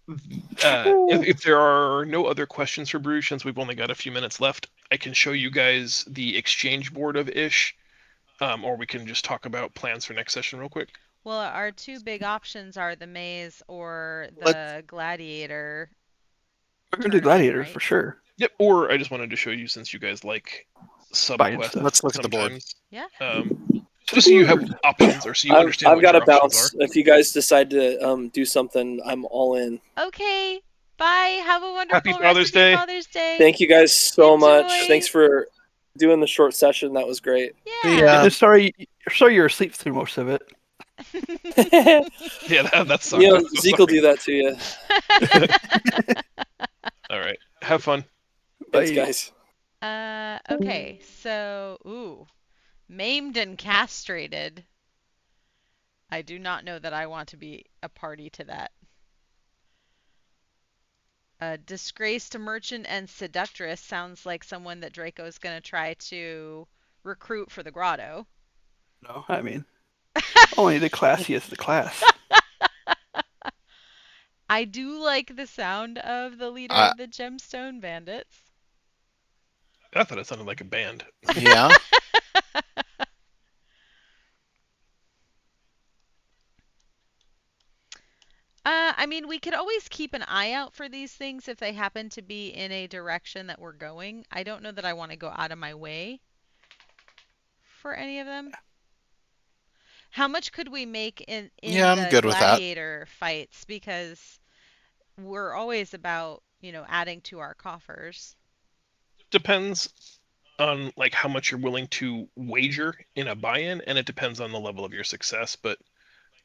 If there are no other questions for Bruges, since we've only got a few minutes left, I can show you guys the exchange board of Ish, or we can just talk about plans for next session real quick. Well, our 2 big options are the maze or the gladiator. We're going to do gladiator right? for sure. Yep. Or I just wanted to show you, since you guys like subquests. Let's look at the board. Yeah. Just so you have options, or so you understand. I've what got your to options bounce. If you guys decide to do something, I'm all in. Okay. Bye. Have a wonderful Happy rest Father's of your Day. Father's Day. Thank you guys so much. Enjoy. Thanks for doing the short session. That was great. Yeah. Sorry you're asleep through most of it. Yeah, that sucks. You know, Zeke will do that to you. All right. Have fun. Thanks, guys. Okay. So, maimed and castrated. I do not know that I want to be a party to that. Disgraced merchant and seductress sounds like someone that Draco's going to try to recruit for the grotto. No, I mean, only the classiest the class. I do like the sound of the leader Uh, of the Gemstone Bandits. I thought it sounded like a band. Yeah. I mean, we could always keep an eye out for these things if they happen to be in a direction that we're going. I don't know that I want to go out of my way for any of them. How much could we make in Yeah, I'm the good with that. gladiator fights? Because we're always about, adding to our coffers. Depends on like how much you're willing to wager in a buy-in, and it depends on the level of your success. But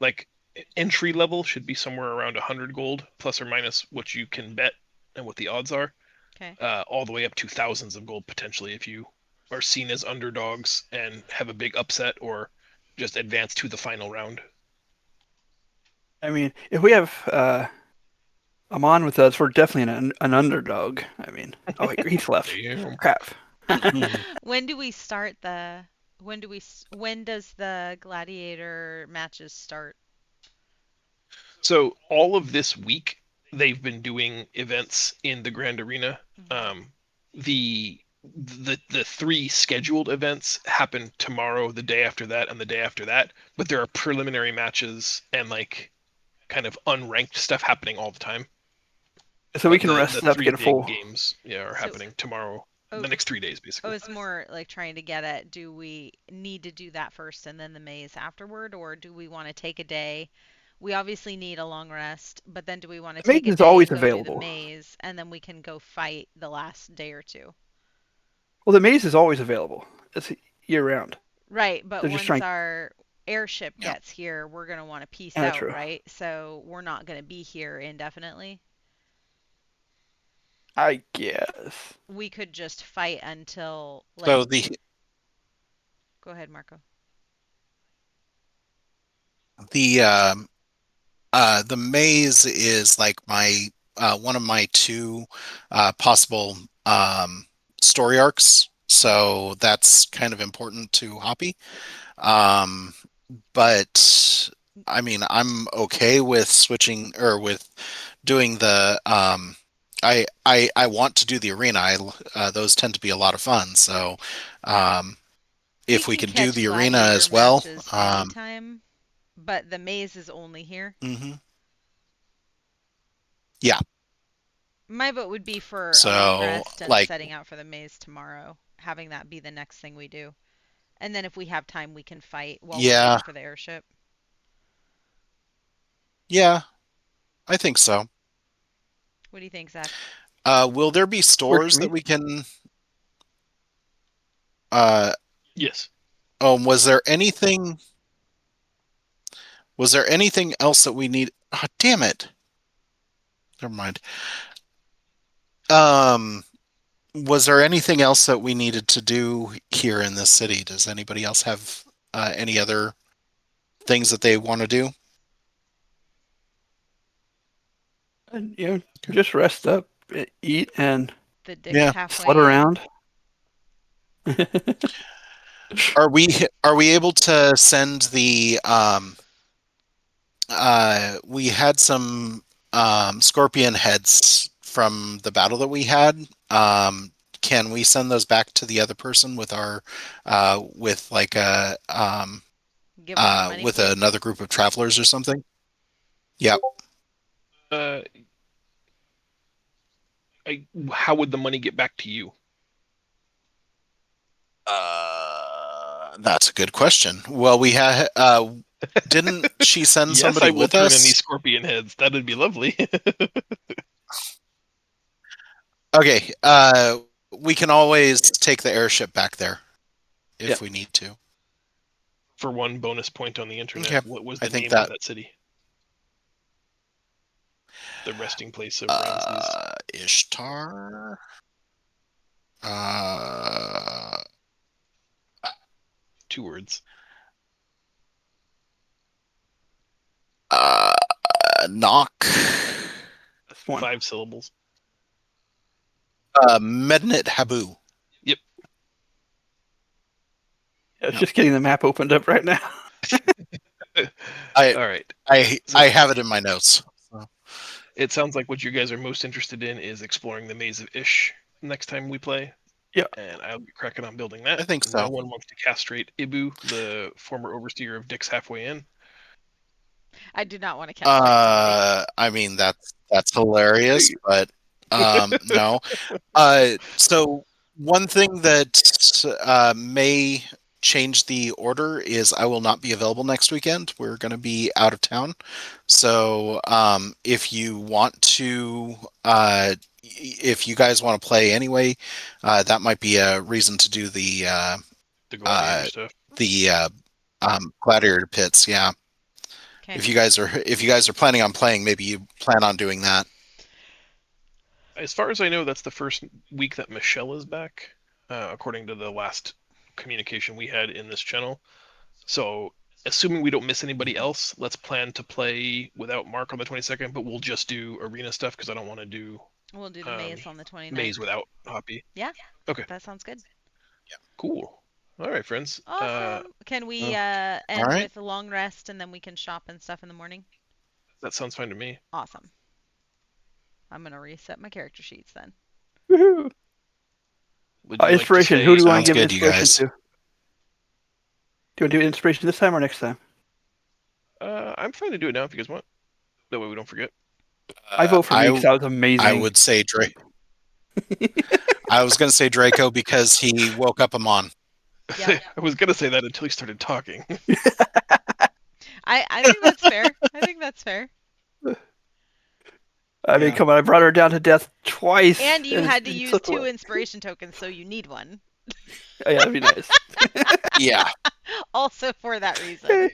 like entry level should be somewhere around 100 gold, plus or minus what you can bet and what the odds are. Okay. All the way up to thousands of gold potentially if you are seen as underdogs and have a big upset or just advance to the final round. I mean, if we have Amon with us, we're definitely an underdog. I mean, oh wait, he's left. Damn. Crap. When do we start the? When does the gladiator matches start? So all of this week they've been doing events in the Grand Arena. The 3 scheduled events happen tomorrow, the day after that, and the day after that. But there are preliminary matches and like kind of unranked stuff happening all the time. So we can the rest up, 3 get a big full. games are happening tomorrow. The next 3 days, basically. Oh, it's more like trying to get at, do we need to do that first and then the maze afterward, or do we want to take a day? We obviously need a long rest, but then do we want to The take maze a is day always and go do the available. maze, and then we can go fight the last day or two? Well, the maze is always available. It's year round. Right, but They're just once trying. our airship Yeah. gets here, we're going to want to peace Yeah, out, true. right? So we're not going to be here indefinitely. I guess. We could just fight until, like, So the go ahead, Marco. the maze is like my one of my 2 possible story arcs. So that's kind of important to Hoppy. But I mean, I'm okay with switching or with doing the I want to do the arena. Those tend to be a lot of fun. So if we can do catch the arena gladiator as well, matches anytime, but the maze is only here. Yeah. My vote would be for a So, long rest and like- setting out for the maze tomorrow, having that be the next thing we do. And then if we have time, we can fight while we're Yeah. waiting for the airship. Yeah, I think so. What do you think, Zach? Will there be stores me. that we can? Yes. Was there anything? Was there anything else that we need? Oh, damn it! Never mind. Was there anything else that we needed to do here in this city? Does anybody else have any other things that they want to do? And, just rest up, eat, and The dick's Yeah. halfway slut in. around. Are we able to send the we had some scorpion heads from the battle that we had. Can we send those back to the other person with our with like a Give us the money with too? another group of travelers or something? Yep. How would the money get back to you? That's a good question. Well, we had didn't she send Yes, somebody I will with turn us? in these scorpion heads. That'd be lovely. Okay, we can always take the airship back there if Yeah. we need to. For 1 bonus point on the internet, Okay, what was I the think name that- of that city? The resting place of Ramses. Ishtar. 2 words. Knock. That's one. 5 syllables. Medinit Habu. Yep. It's just getting the map opened up right now. I All right. I have it in my notes. So. It sounds like what you guys are most interested in is exploring the Maze of Ish next time we play. Yeah. And I'll be cracking on building that. I think so. No one wants to castrate Ibu, the former overseer of Dick's Halfway Inn. I do not want to catch I mean that's hilarious, but no. So one thing that may change the order is I will not be available next weekend. We're going to be out of town. So if you want to, if you guys want to play anyway, that might be a reason to do the Gladiator stuff. the gladiator pits. Yeah. Okay. If you guys are planning on playing, maybe you plan on doing that. As far as I know, that's the first week that Michelle is back, according to the last communication we had in this channel. So, assuming we don't miss anybody else, let's plan to play without Mark on the 22nd, but we'll just do arena stuff because I don't want to do We'll do the maze on the 29th. maze without Hoppy. Yeah. Okay. That sounds good. Cool. All right, friends. Awesome. Can we end right. with a long rest and then we can shop and stuff in the morning? That sounds fine to me. Awesome. I'm going to reset my character sheets then. Woohoo! Would you like to Inspiration. say- Who do you want Sounds to give good, you inspiration guys. to? Do you want to do inspiration this time or next time? I'm fine to do it now if you guys want. That way we don't forget. I vote for me because that was amazing. I would say Drake. I was going to say Draco because he woke up Amon. Yeah. I was gonna say that until he started talking. I think that's fair. I think that's fair. I mean, come on, I brought her down to death twice. And you had to it's use so 2 cool. inspiration tokens, so you need one. Oh, yeah, that'd be nice. Yeah. Also for that reason.